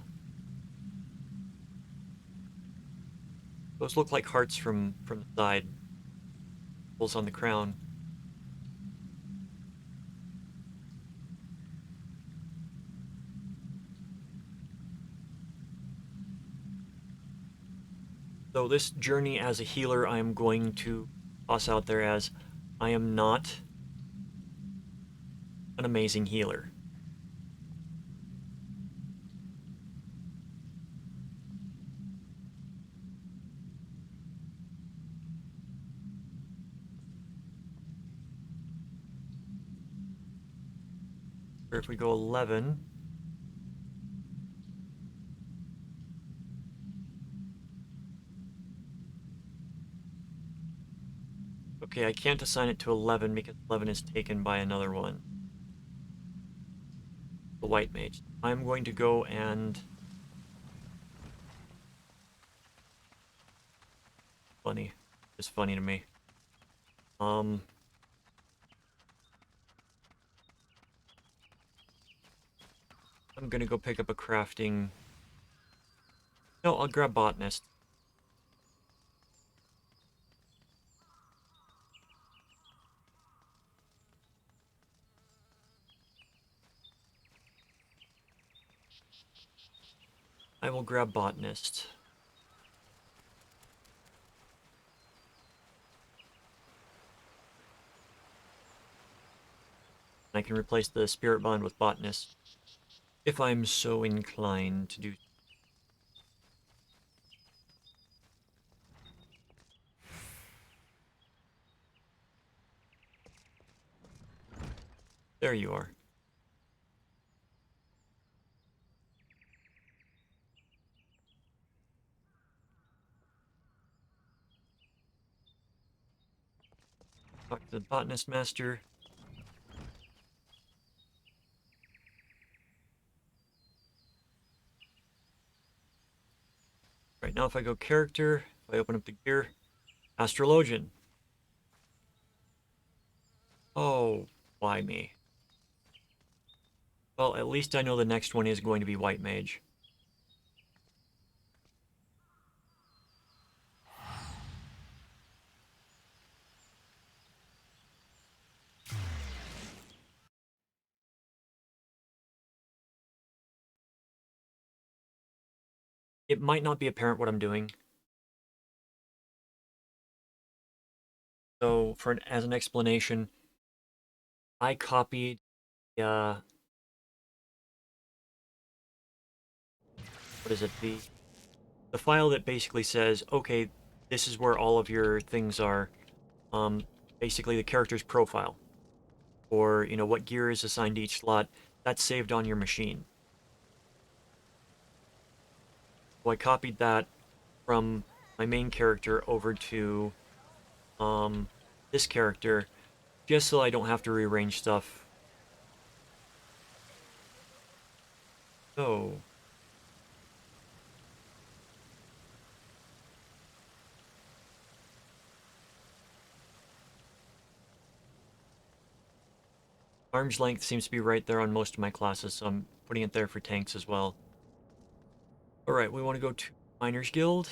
those look like hearts from the side. Holes on the crown. So this journey as a healer, I am going to toss out there as I am not an amazing healer. Or if we go 11, okay, I can't assign it to 11 because 11 is taken by another one. The white mage. I'm going to go and... Funny. It's funny to me. I'm gonna go pick up a crafting... No, I'll grab botanist. I will grab botanist. I can replace the spirit bond with botanist if I'm so inclined to do. There you are. Talk to the botanist master. Right now, if I go character, if I open up the gear, astrologian. Oh, why me? Well, at least I know the next one is going to be white mage. It might not be apparent what I'm doing. So, as an explanation, I copied what is it? The file that basically says, okay, this is where all of your things are. Um, Basically the character's profile, or what gear is assigned to each slot. That's saved on your machine. So I copied that from my main character over to this character, just so I don't have to rearrange stuff. So arm's length seems to be right there on most of my classes, so I'm putting it there for tanks as well. Alright, we want to go to Miners Guild.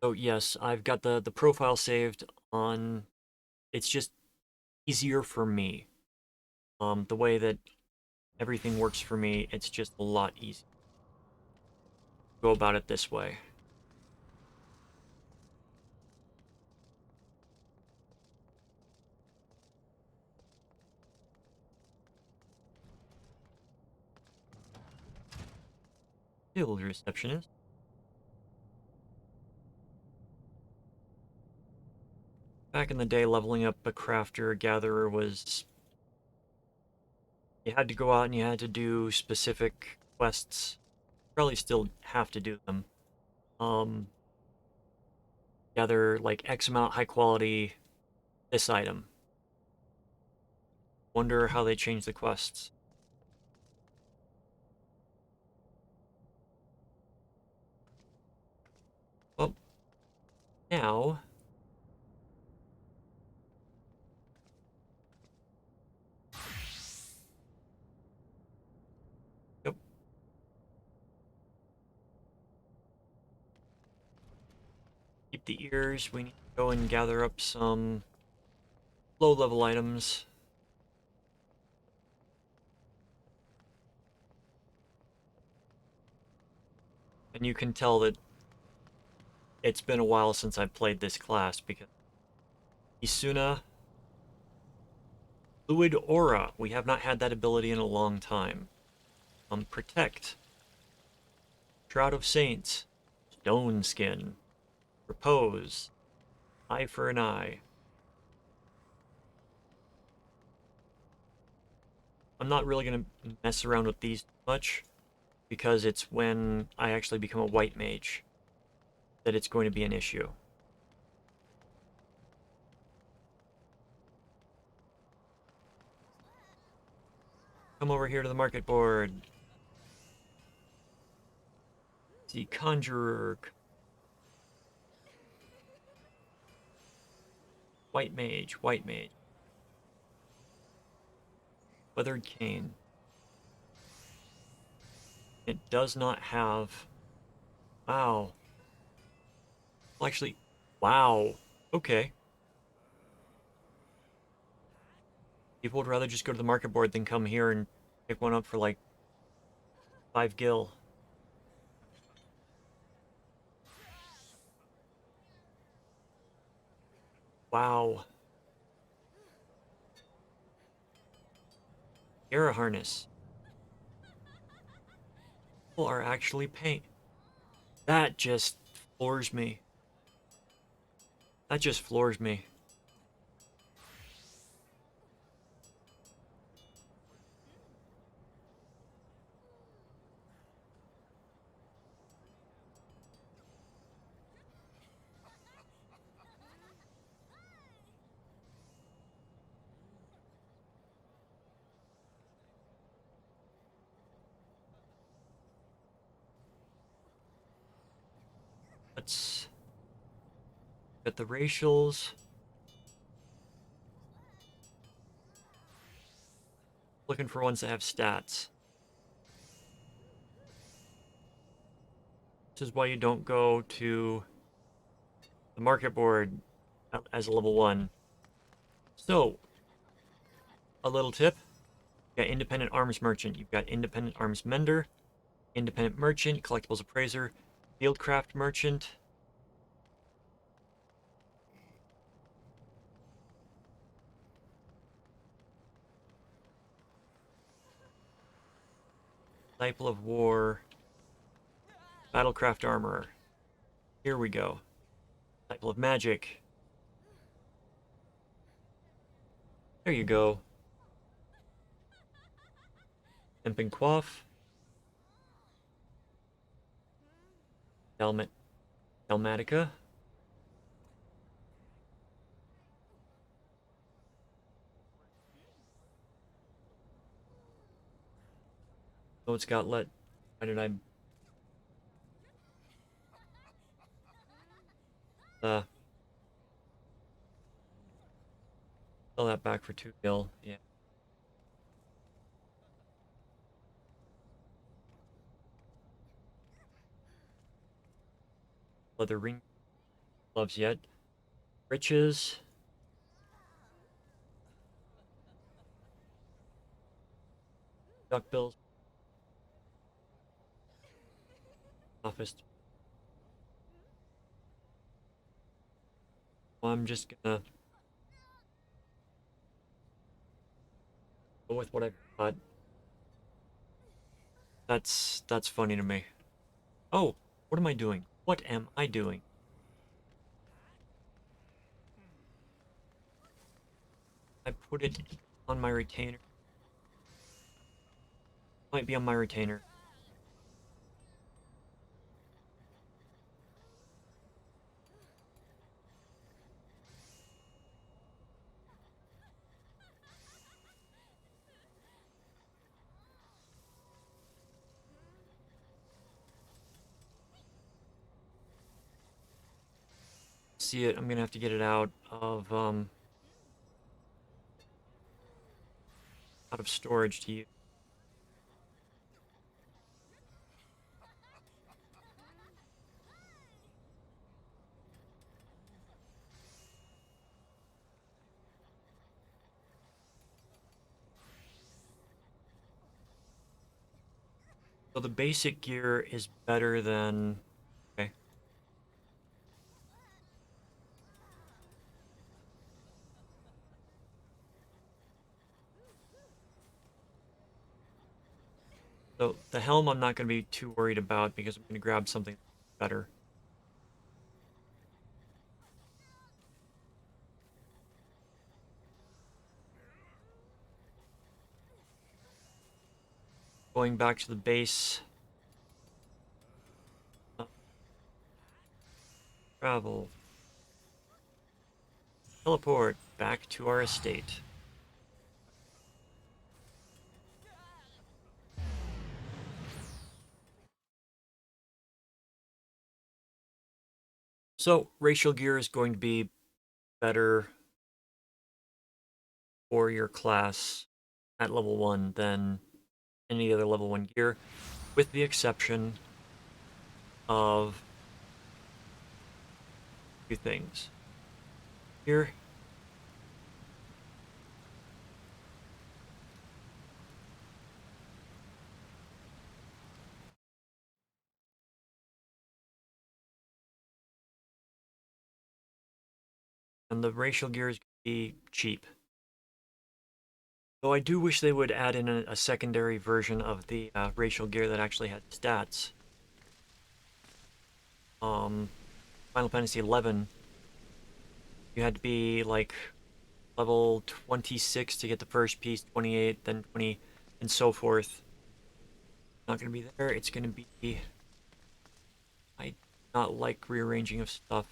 So yes, I've got the profile saved on. It's just easier for me. The way that everything works for me, it's just a lot easier to go about it this way. Field receptionist. Back in the day, leveling up a crafter gatherer was you had to go out and you had to do specific quests. Probably still have to do them. Um, gather like X amount high quality this item. Wonder how they change the quests. Well, now yep, keep the ears. We need to go and gather up some low level items. And you can tell that it's been a while since I've played this class because Isuna Fluid Aura. We have not had that ability in a long time. Protect. Shroud of Saints. Stone Skin. Repose. Eye for an eye. I'm not really going to mess around with these much because it's when I actually become a white mage that it's going to be an issue. Come over here to the market board. See, Conjurer. White mage, white mage. Weathered cane. It does not have... Wow. Well, actually, wow. Okay. People would rather just go to the market board than come here and pick one up for like 5 gil. Wow. Era harness. People are actually paying. That just floors me. That just floors me. Let's get the racials. Looking for ones that have stats. This is why you don't go to the market board as a level 1. So, a little tip. You've got independent arms merchant. You've got independent arms mender, independent merchant, collectibles appraiser, fieldcraft merchant. Disciple of war, battlecraft armorer. Here we go. Disciple of magic. There you go. Imp and Quaff. Dalmatica. Oh, it's got let. Why did I? Uh, sell that back for 2 gil. Yeah. Leather ring. gloves yet. Riches. Duckbills. Office. Well, I'm just gonna go with what I've got. That's funny to me. Oh, what am I doing? What am I doing? I put it on my retainer. Might be on my retainer. See it. I'm gonna have to get it out of storage to use. So the basic gear is better than. Okay. So the helm I'm not going to be too worried about because I'm going to grab something better. Going back to the base. Travel. Teleport back to our estate. So racial gear is going to be better for your class at level 1 than any other level 1 gear, with the exception of two things. Here, and the racial gear is going to be cheap. Though I do wish they would add in a secondary version of the racial gear that actually had stats. Final Fantasy XI, you had to be like level 26 to get the first piece, 28, then 20, and so forth. Not going to be there. It's going to be. I not like rearranging of stuff.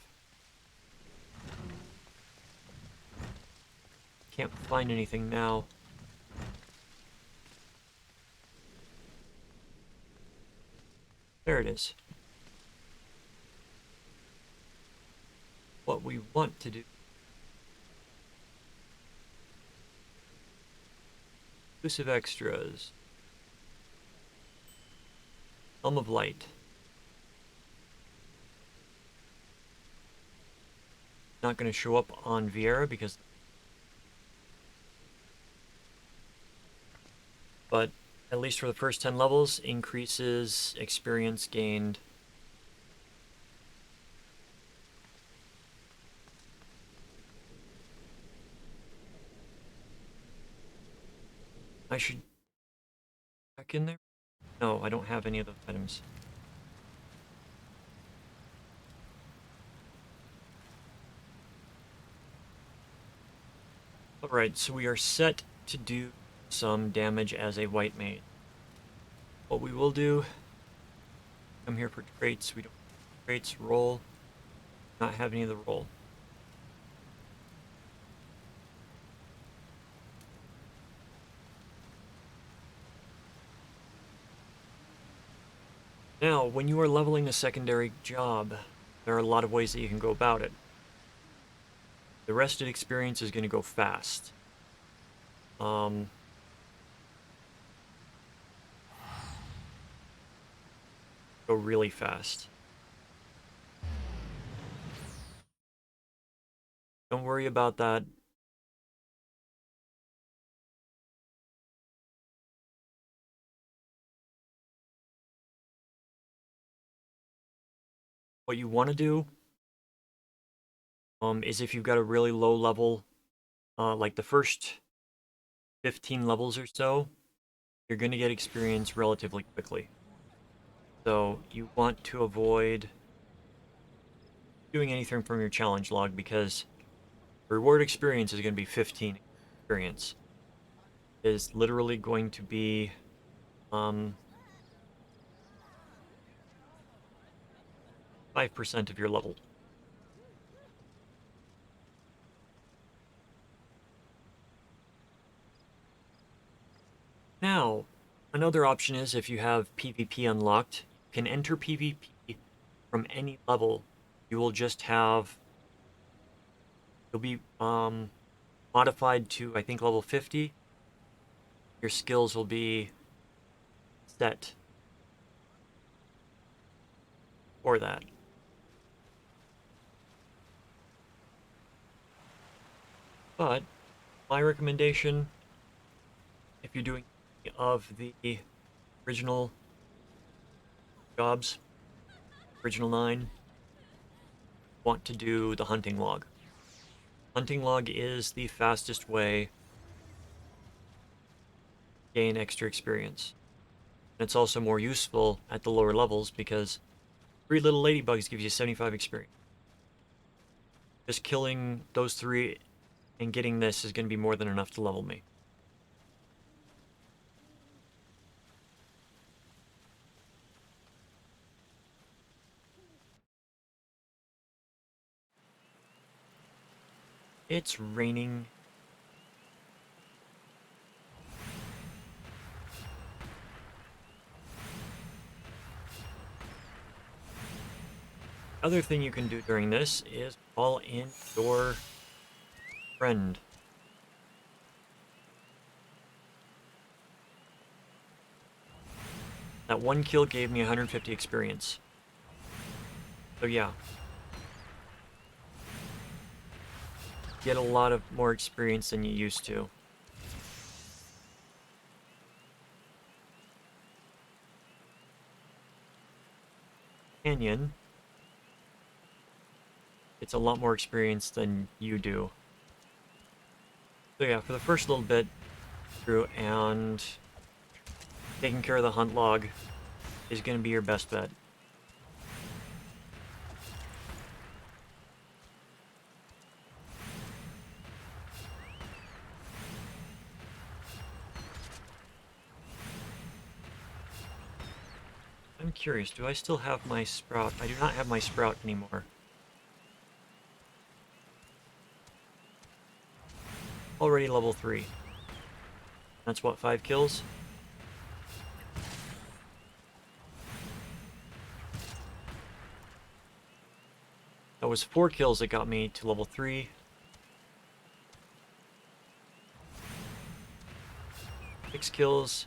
Can't find anything now. There it is. What we want to do. Exclusive extras. Helm of Light. Not going to show up on Viera because. But at least for the first 10 levels, increases experience gained. I should back in there? No, I don't have any of those items. Alright, so we are set to do some damage as a white mage. What we will do, come here for traits. We don't have traits, roll. Not have any of the roll. Now, when you are leveling a secondary job, there are a lot of ways that you can go about it. The rested experience is going to go fast. Go really fast. Don't worry about that. What you want to do is if you've got a really low level, like the first 15 levels or so, you're going to get experience relatively quickly. So you want to avoid doing anything from your challenge log because reward experience is going to be 15 experience. It is literally going to be 5% of your level. Now, another option is if you have PvP unlocked, you can enter PvP from any level. You will just have, you'll be modified to, I think, level 50. Your skills will be set for that. But my recommendation, if you're doing of the original jobs, original 9, want to do the hunting log. Hunting log is the fastest way to gain extra experience. And it's also more useful at the lower levels because 3 little ladybugs gives you 75 experience. Just killing those 3 and getting this is going to be more than enough to level me. It's raining. Other thing you can do during this is call in your friend. That 1 kill gave me 150 experience. So yeah. Get a lot of more experience than you used to. Canyon. It's a lot more experience than you do. So yeah, for the first little bit through and taking care of the hunt log is going to be your best bet. I'm curious, do I still have my sprout? I do not have my sprout anymore. Already level 3. That's what, 5 kills? That was 4 kills that got me to level 3. 6 kills.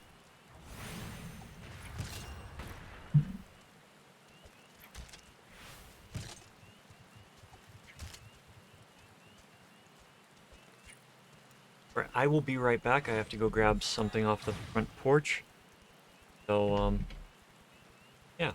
I will be right back. I have to go grab something off the front porch. So, yeah.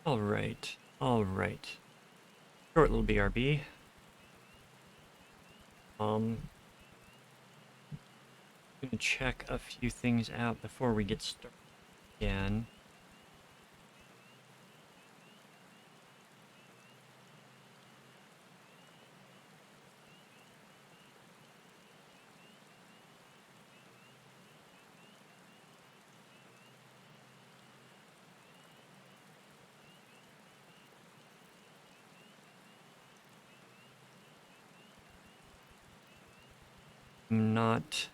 Alright. Alright. Short little BRB. Gonna check a few things out before we get started again. I'm not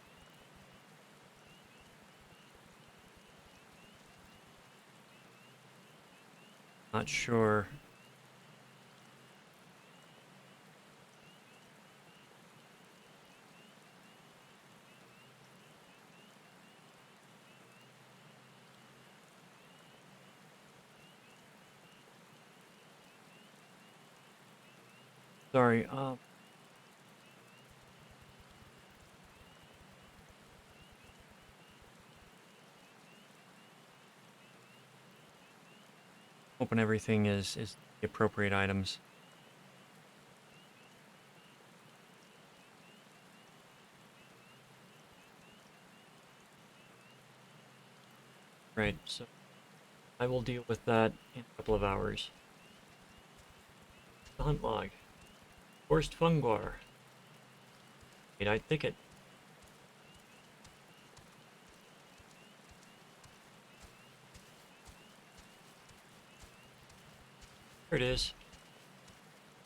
sure. Sorry, hoping everything is the appropriate items. Right, so I will deal with that in a couple of hours. The hunt log. Forced funguar. Eight-eyed thicket. There it is.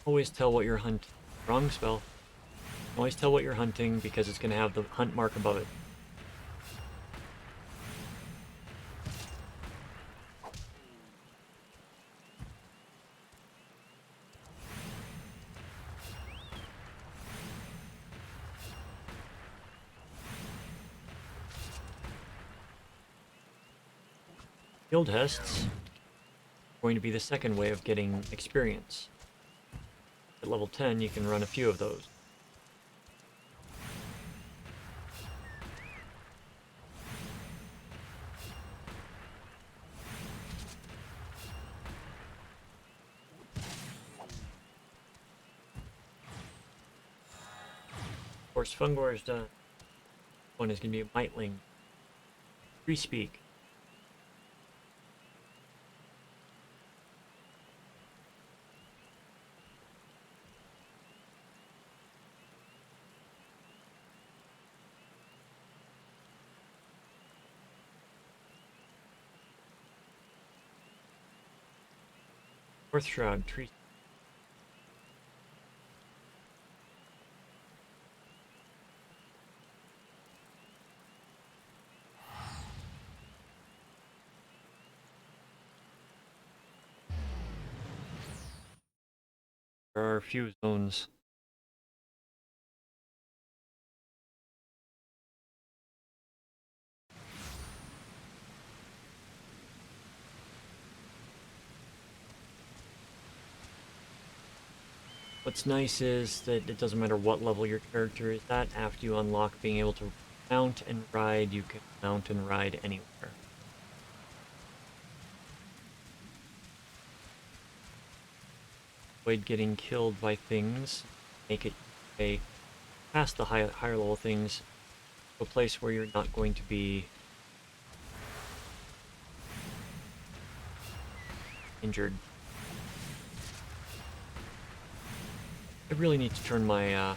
Always tell what you're hunting. Wrong spell. Always tell what you're hunting because it's going to have the hunt mark above it. Guild hests going to be the second way of getting experience. At level 10, you can run a few of those. Of course, Funguar is done. One is going to be a Mightling. Free Speak. Fourth Shroud. Tree. There are a few zones. What's nice is that it doesn't matter what level your character is at, after you unlock being able to mount and ride, you can mount and ride anywhere. Avoid getting killed by things, make it past the higher level things to a place where you're not going to be injured. I really need to turn my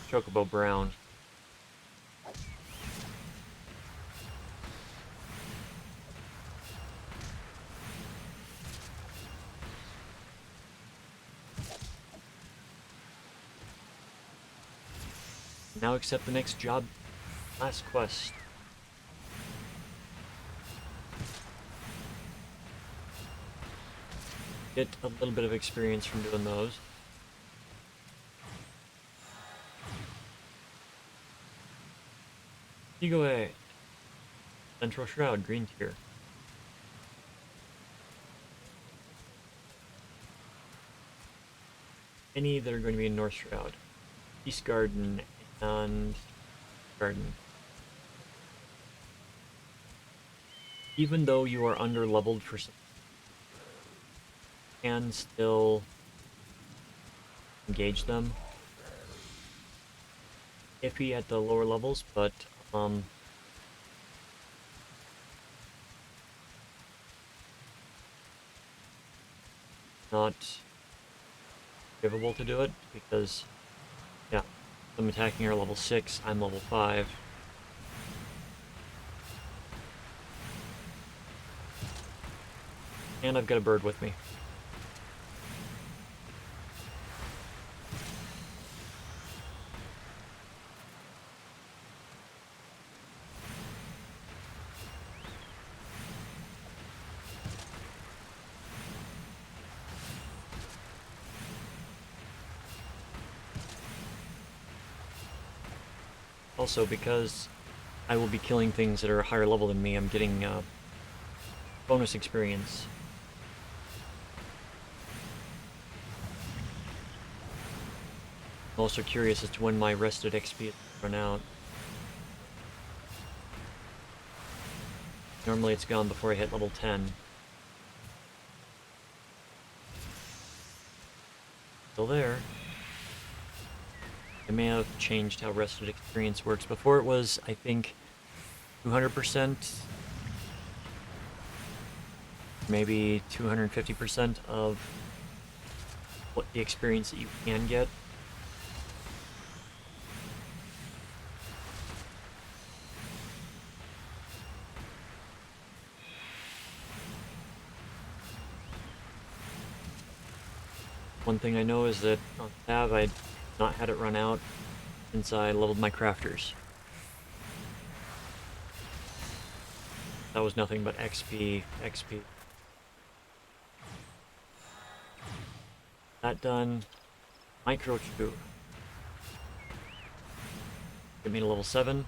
Chocobo brown. Now accept the next job. Last quest. Get a little bit of experience from doing those. Igoe. Central Shroud, green tier. Any that are going to be in North Shroud. East Garden and Garden. Even though you are under leveled for some, can still engage them. Iffy at the lower levels, but not givable to do it because, yeah, I'm attacking her level 6, I'm level 5. And I've got a bird with me. Also, because I will be killing things that are higher level than me, I'm getting bonus experience. I'm also curious as to when my rested XP is run out. Normally it's gone before I hit level 10. Still there. I may have changed how rested experience works. Before it was, I think, 200%, maybe 250% of what the experience that you can get. One thing I know is that on Tab, I'd not had it run out since I leveled my crafters. That was nothing but XP, XP. That done. Micro Chew. Get me to level 7.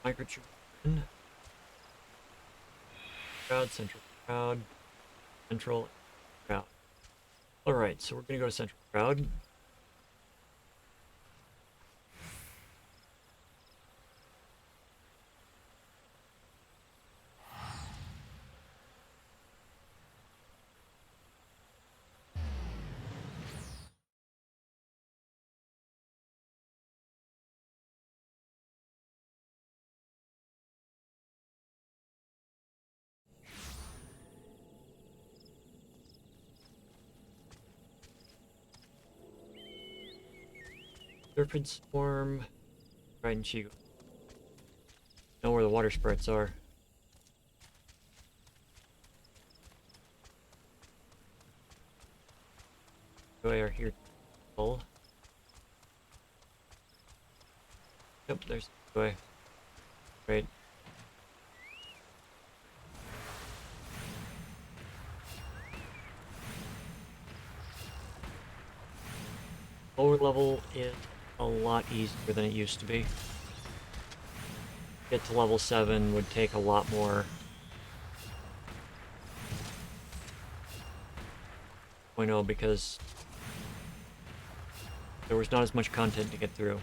Micro Chew. Crowd, central crowd, central crowd. Alright, so we're gonna go to central crowd. Serpent Swarm, Trident Shield. Know where the water sprites are. They are here. Oh. Yep, there's the way. Great. Lower level is a lot easier than it used to be. Get to level 7 would take a lot more. I know, because there was not as much content to get through.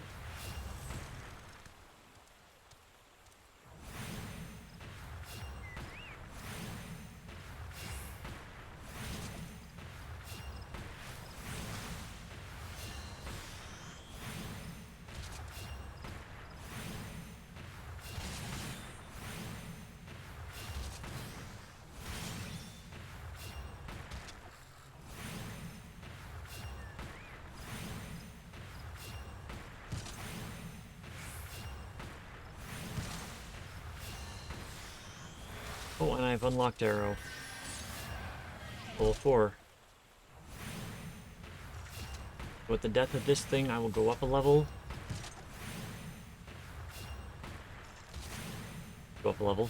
Oh, and I've unlocked Arrow. Level 4. With the death of this thing, I will go up a level. Go up a level.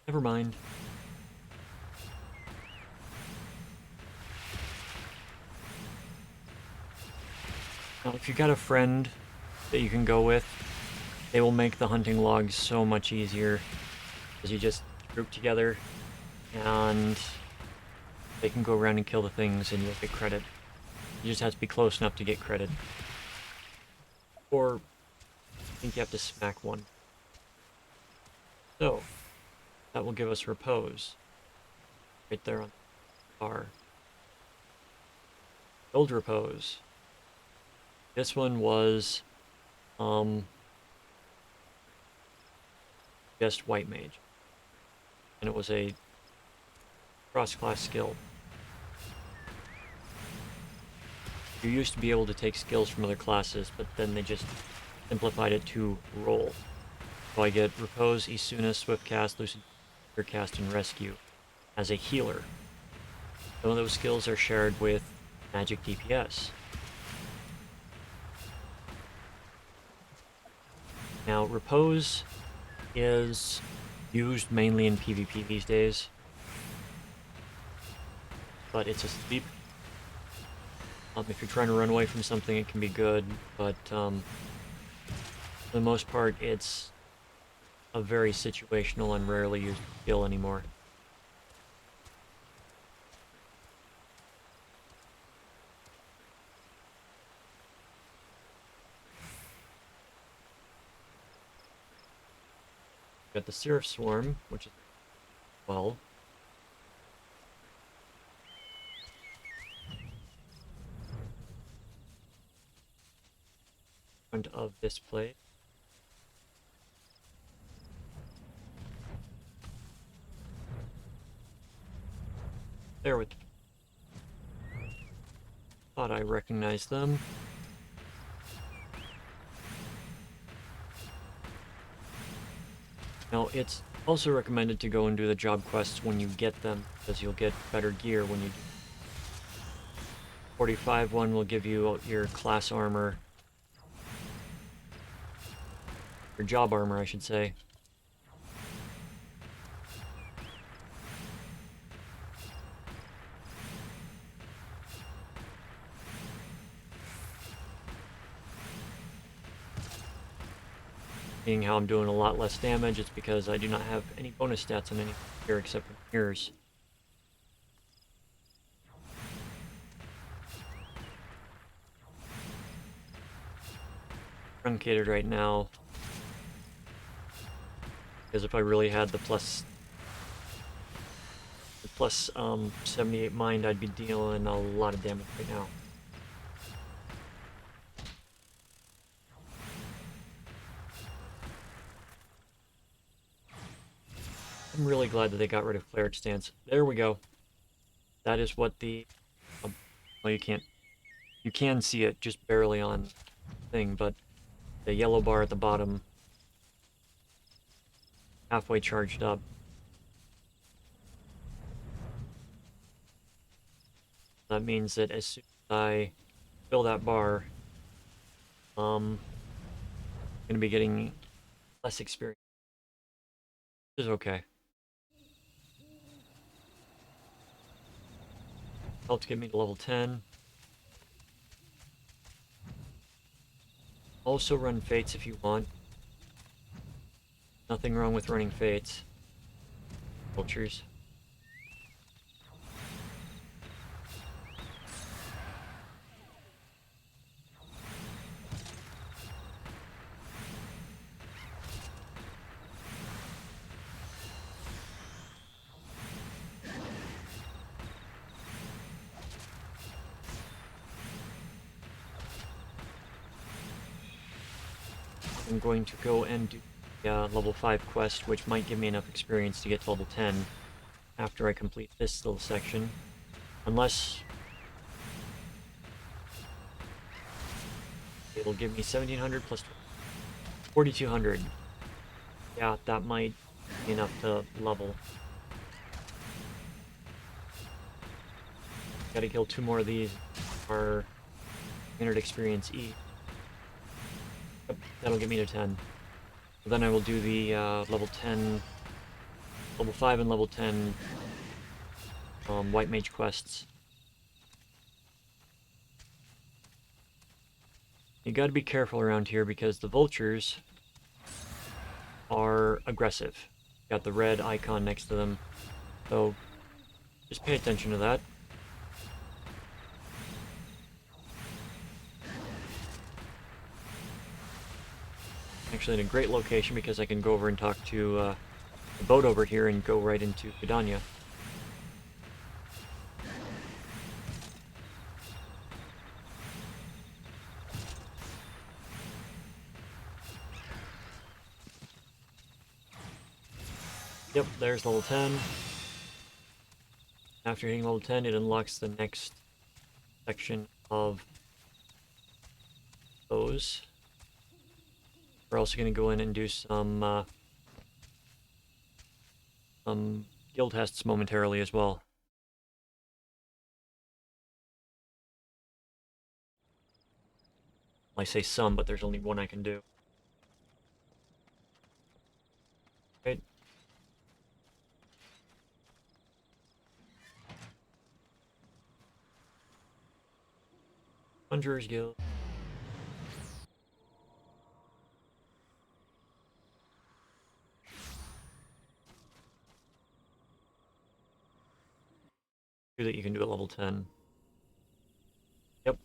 Never mind. Now, if you got a friend that you can go with, they will make the hunting logs so much easier. Because you just group together, and they can go around and kill the things and you'll get credit. You just have to be close enough to get credit. Or I think you have to smack one. So, that will give us repose. Right there on the bar. Build repose. This one was just white mage. And it was a cross-class skill. You used to be able to take skills from other classes, but then they just simplified it to roll. So I get Repose, Isuna, Swift Cast, Lucid Cast, and Rescue as a healer. Some of those skills are shared with Magic DPS. Now, Repose is used mainly in PvP these days, but it's a sleep. If you're trying to run away from something, it can be good, but for the most part, it's a very situational and rarely used skill anymore. Got the Seraph Swarm, which is well. Front of this plate. There with. Thought I recognized them. Now, it's also recommended to go and do the job quests when you get them, because you'll get better gear when you do. 45 one will give you your class armor. Your job armor, I should say. Seeing how I'm doing a lot less damage, it's because I do not have any bonus stats on any here except for mirrors. Truncated right now, because if I really had the plus 78 mind, I'd be dealing a lot of damage right now. I'm really glad that they got rid of Cleric Stance. There we go. That is what the... well, you can see it just barely on thing, but the yellow bar at the bottom, halfway charged up. That means that as soon as I fill that bar, I'm going to be getting less experience. Which is okay. Helped get me to level 10. Also run Fates if you want. Nothing wrong with running Fates. Vultures. I'm going to go and do the level 5 quest, which might give me enough experience to get to level 10 after I complete this little section. Unless it'll give me 1700 plus 4200. Yeah, that might be enough to level. Gotta kill 2 more of these for 300 experience each. Yep, that'll get me to 10. So then I will do the level 10, level 5 and level 10 White Mage quests. You gotta be careful around here because the vultures are aggressive. got the red icon next to them. So just pay attention to that. Actually in a great location because I can go over and talk to the boat over here and go right into Vidania. Yep, there's level 10. After hitting level 10, it unlocks the next section of those. We're also going to go in and do some guild tests momentarily as well. I say some, but there's only one I can do. Right. Conjurer's Guild. That you can do at level 10. Yep.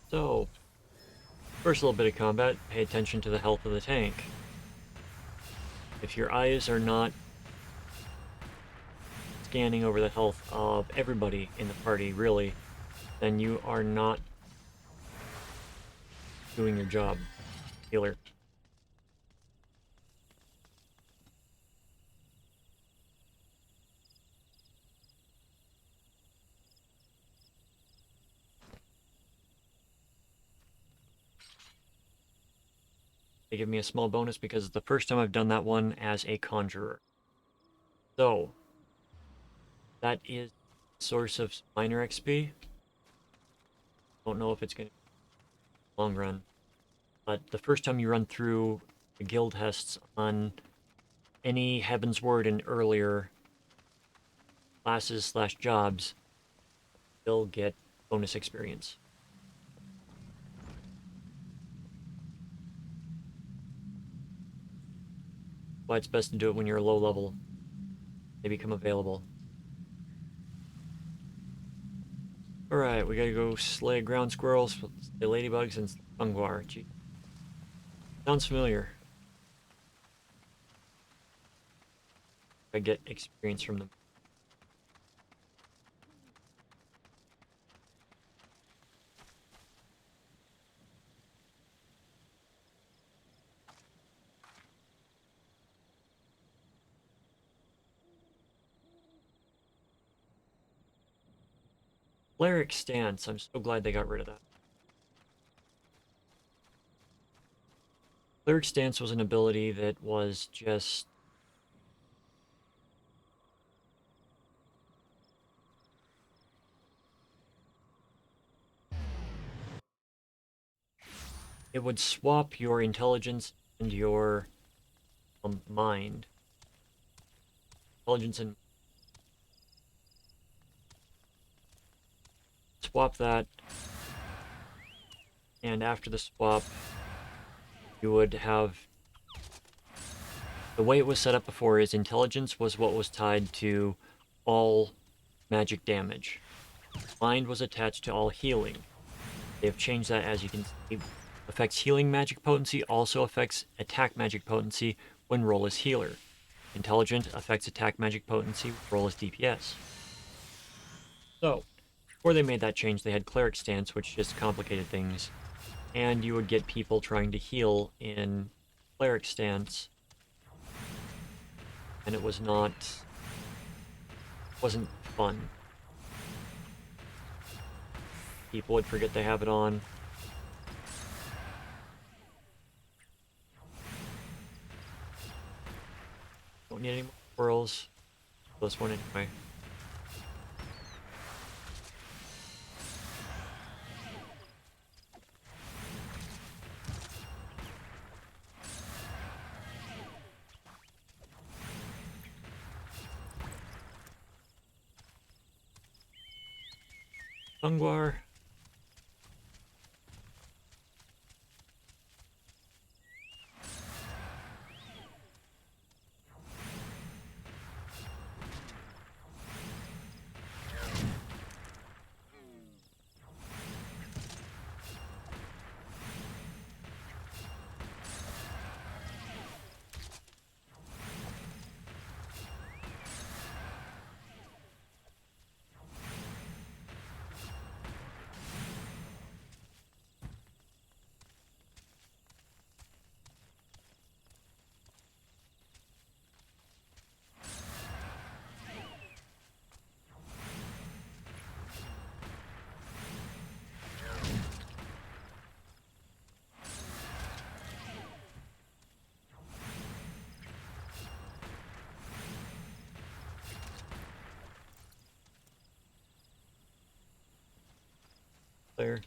So, first little bit of combat, pay attention to the health of the tank. If your eyes are not scanning over the health of everybody in the party, really, then you are not doing your job, healer. They give me a small bonus because it's the first time I've done that one as a conjurer. So, that is a source of minor XP. Don't know if it's going to be long run. But the first time you run through the guild tests on any Heaven's Word and earlier classes / jobs, you'll get bonus experience. Why it's best to do it when you're low level. They become available. Alright, we gotta go slay ground squirrels, slay ladybugs, and funguar. Gee. Sounds familiar. I get experience from them. Cleric Stance, I'm so glad they got rid of that. Cleric Stance was an ability that was just... It would swap your intelligence and your mind. Intelligence and... Swap that, and after the swap, you would have... The way it was set up before is intelligence was what was tied to all magic damage. Mind was attached to all healing. They have changed that, as you can see. Affects healing magic potency, also affects attack magic potency when roll is healer. Intelligent affects attack magic potency, roll is DPS. So, before they made that change, they had Cleric Stance, which just complicated things. And you would get people trying to heal in Cleric Stance. And it was not... wasn't fun. People would forget they have it on. Don't need any more squirrels. This one anyway. Ungvar. There.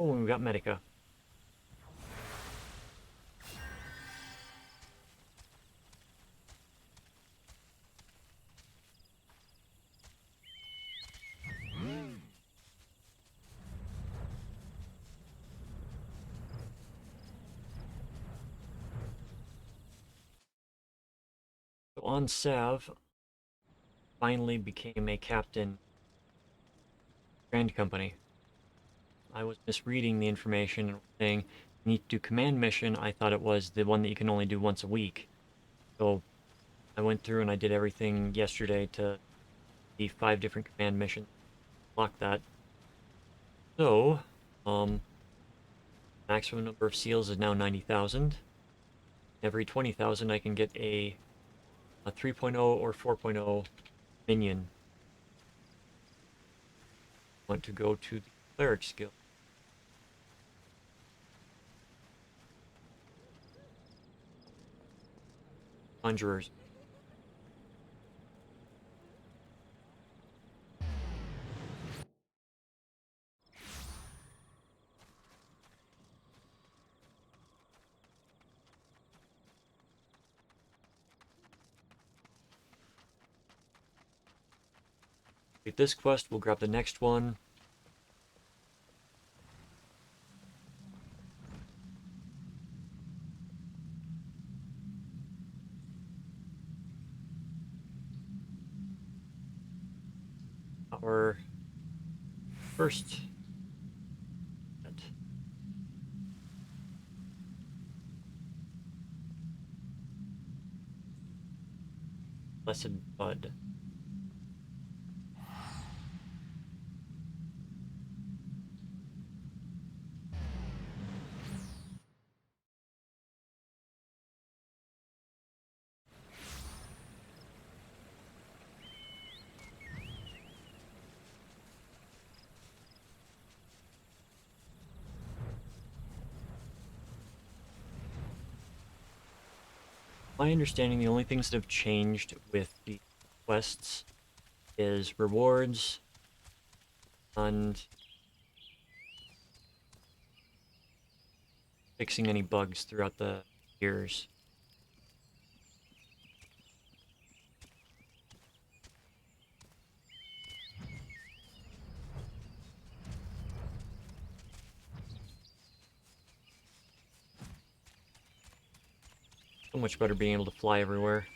Oh, and we got Medica. So on Sav, finally became a captain. Grand Company. I was misreading the information and saying you need to do command mission. I thought it was the one that you can only do once a week. So I went through and I did everything yesterday to the 5 different command missions. Lock that. So, maximum number of seals is now 90,000. Every 20,000 I can get a 3.0 or 4.0 minion. Want to go to the cleric skill. Conjurers. With this quest, we'll grab the next one. Our first Blessed Bud. My understanding, the only things that have changed with the quests is rewards and fixing any bugs throughout the years. So much better being able to fly everywhere.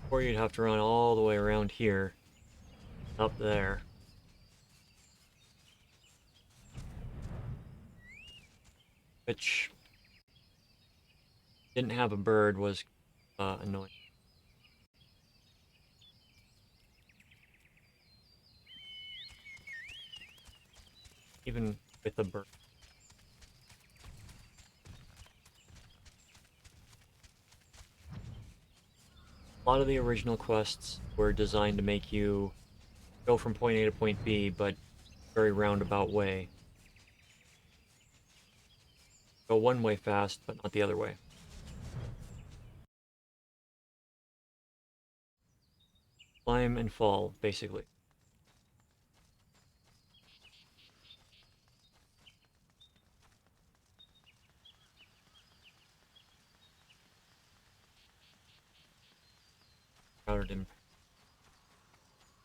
Or you'd have to run all the way around here, up there. which didn't have a bird was annoying. Even with a bird. A lot of the original quests were designed to make you go from point A to point B, but very roundabout way. Go one way fast, but not the other way. Climb and fall, basically. Routed him.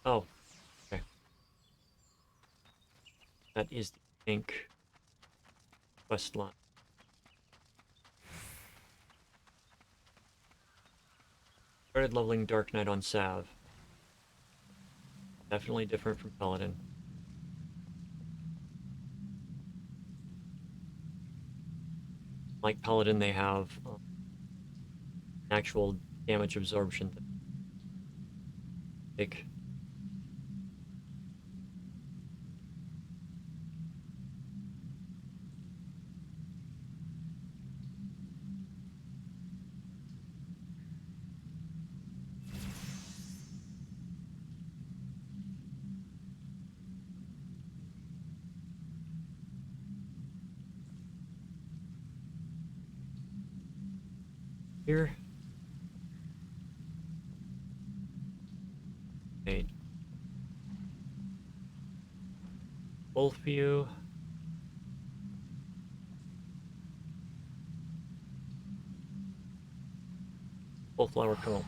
Oh, okay. That is the ink quest line. Started leveling Dark Knight on Sav. Definitely different from Paladin. Like Paladin, they have actual damage absorption. Big. Here. Okay. Both of you. Full flower comb.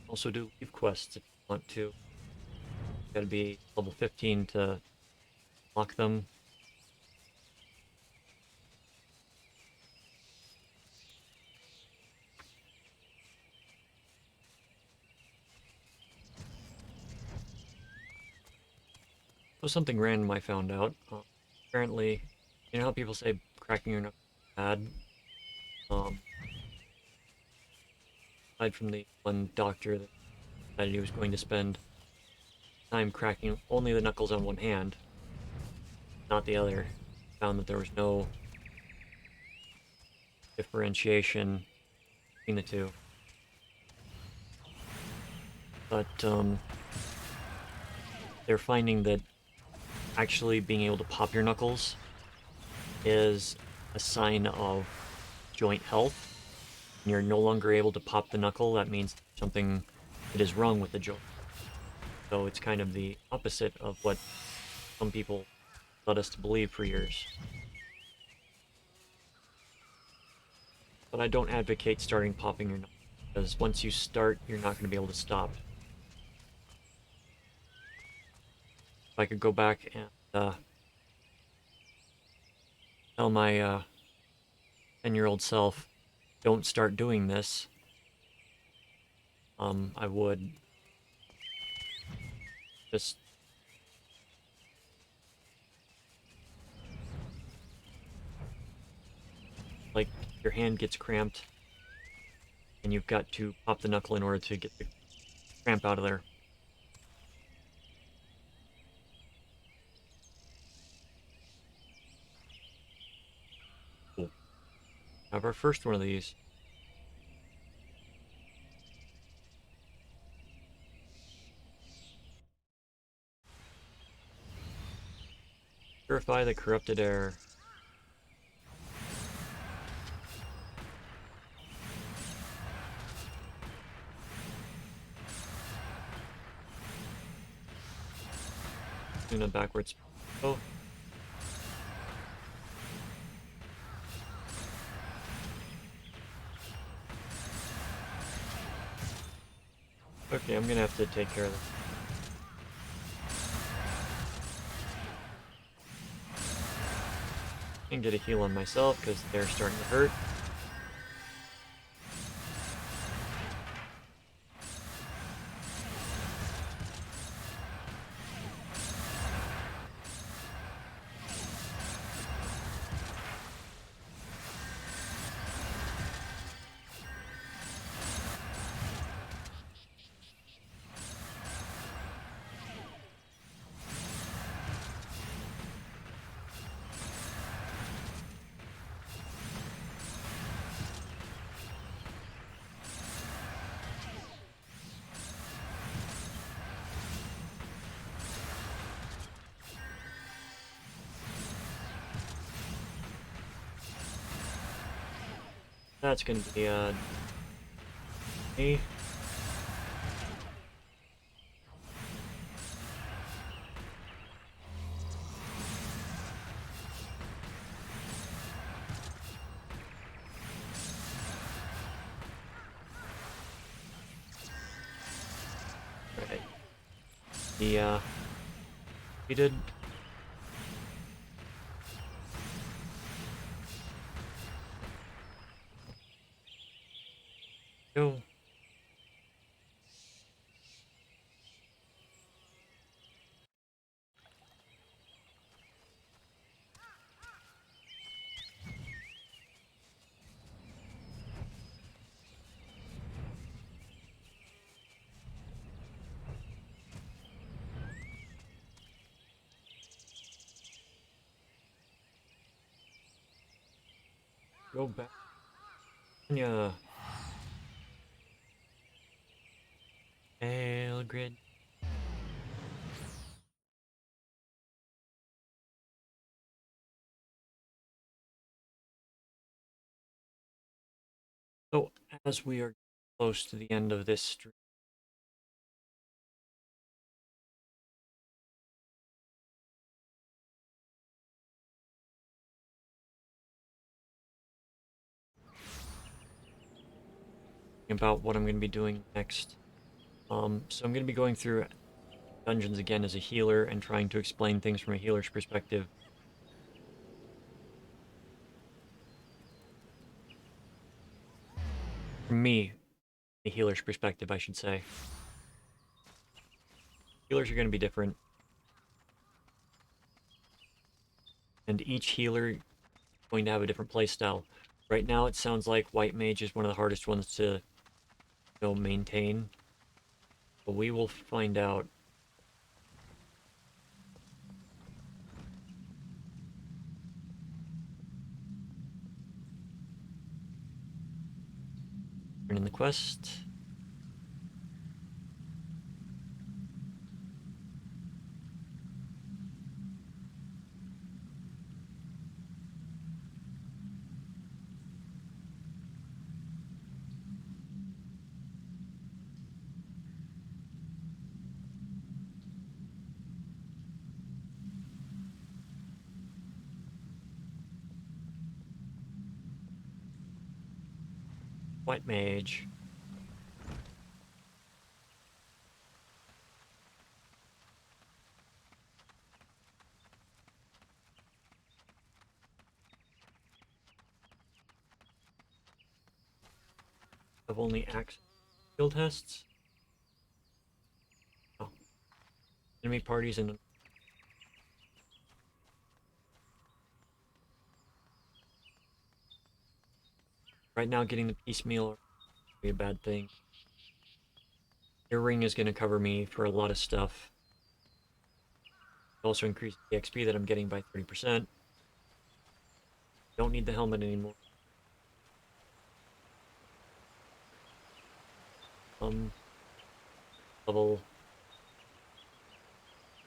Also do leave quests if you want to. You gotta be level 15 to lock them. So something random I found out. Apparently, you know how people say cracking your knuckles is bad? Aside from the one doctor that decided he was going to spend time cracking only the knuckles on one hand, not the other, found that there was no differentiation between the two. But they're finding that actually being able to pop your knuckles is a sign of joint health. When you're no longer able to pop the knuckle, that means something that is wrong with the joint. So it's kind of the opposite of what some people led us to believe for years. But I don't advocate starting popping your knuckles, because once you start, you're not going to be able to stop. If I could go back and tell my 10-year-old self, don't start doing this, I would. Just like your hand gets cramped and you've got to pop the knuckle in order to get the cramp out of there. Cool. Have our first one of these. Purify the corrupted air. Doing a backwards. Oh. Okay, I'm gonna have to take care of this. and get a heal on myself because they're starting to hurt. That's gonna be me. Right. We did. Go. Go back. Yeah. Grid. So as we are close to the end of this stream, about what I'm going to be doing next. So I'm going to be going through dungeons again as a healer and trying to explain things from a healer's perspective. From me, a healer's perspective, I should say. Healers are going to be different, and each healer is going to have a different playstyle. Right now, it sounds like White Mage is one of the hardest ones to maintain, but we will find out. Turn in the quest. White Mage. Have only axe skill tests. Oh. Enemy parties and right now getting the piecemeal would be a bad thing. Your ring is going to cover me for a lot of stuff. Also increase the XP that I'm getting by 30%. Don't need the helmet anymore. Level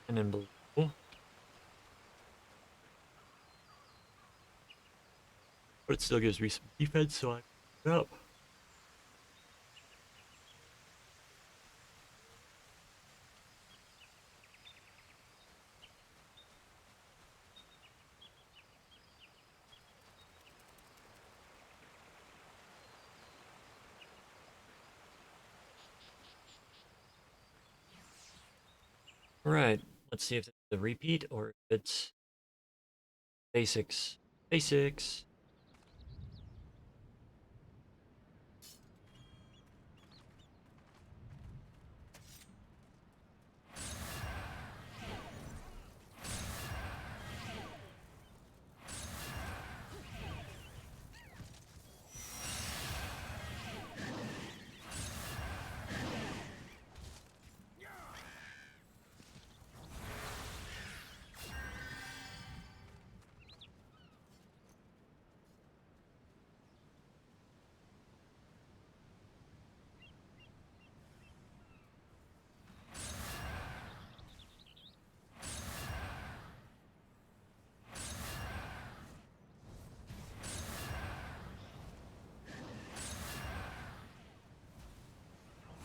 10 and below. But it still gives me some defense, so I put it up. Alright, let's see if it's a repeat or if it's basics. Basics.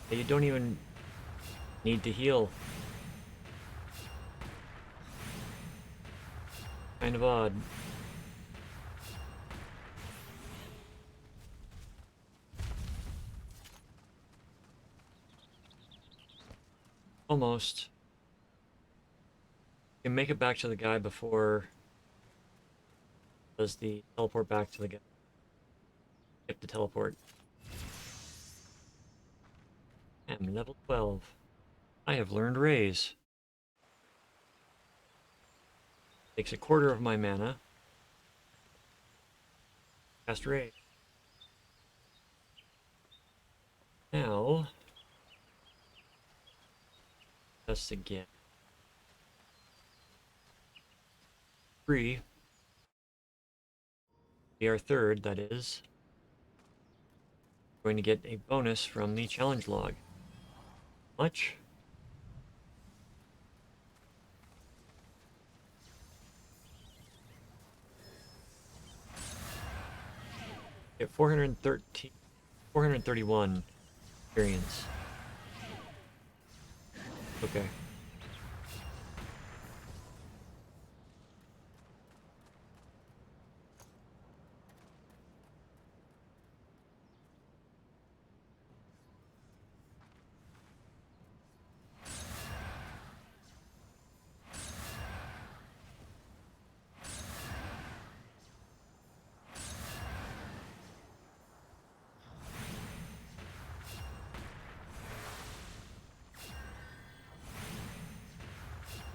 You don't even need to heal. Kind of odd. Almost. You can make it back to the guy before does the teleport back to the guy. Skip the teleport. I'm level 12. I have learned Raise. Takes a quarter of my mana. Cast Raise. Now, just again. 3. Be our third, that is. Going to get a bonus from the challenge log. Much? Get 431 experience. Okay.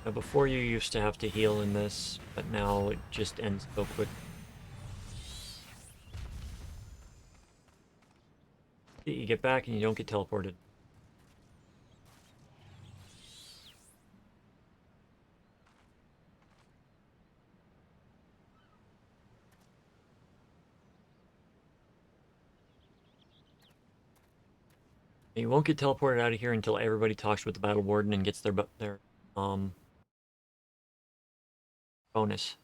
Now before you used to have to heal in this, but now it just ends so quick. You get back and you don't get teleported. You won't get teleported out of here until everybody talks with the battle warden and gets their bonus.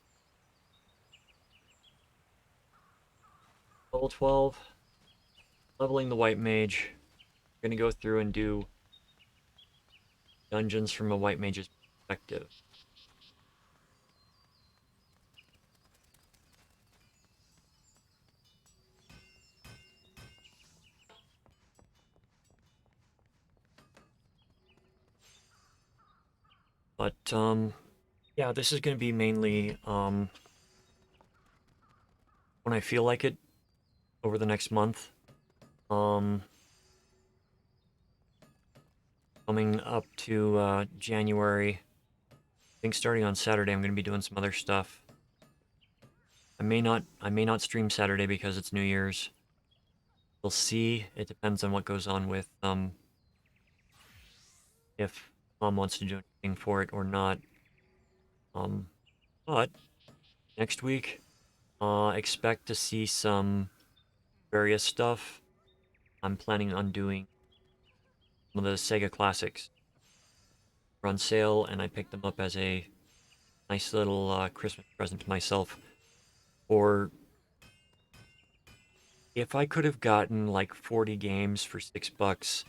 Level 12, leveling the white mage. We're gonna go through and do dungeons from a white mage's perspective. But yeah, this is gonna be mainly when I feel like it over the next month. Coming up to January, I think starting on Saturday, I'm gonna be doing some other stuff. I may not stream Saturday because it's New Year's. We'll see. It depends on what goes on with if Mom wants to do anything for it or not. But next week, expect to see some various stuff. I'm planning on doing some of the Sega classics. They're on sale, and I picked them up as a nice little Christmas present to myself. Or if I could have gotten like 40 games for $6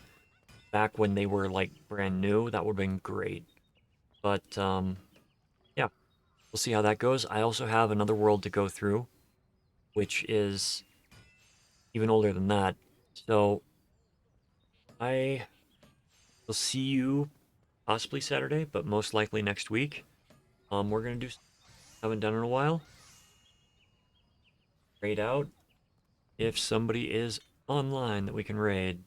back when they were like brand new, that would have been great. But yeah, we'll see how that goes. I also have another world to go through, which is even older than that. So I will see you possibly Saturday, but most likely next week. We're gonna do something I haven't done in a while. raid out if somebody is online that we can raid.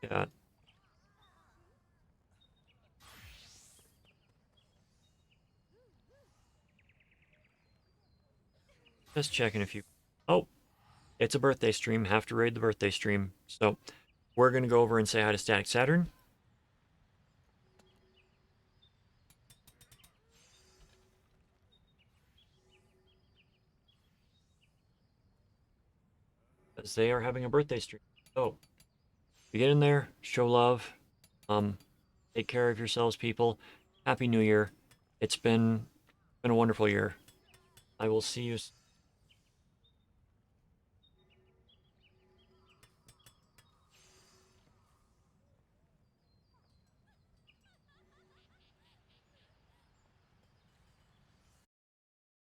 Yeah. Just checking if you. Oh, it's a birthday stream. Have to raid the birthday stream. So we're gonna go over and say hi to Static Saturn. As they are having a birthday stream. So get in there, show love, take care of yourselves, people. Happy New Year. It's been a wonderful year. I will see you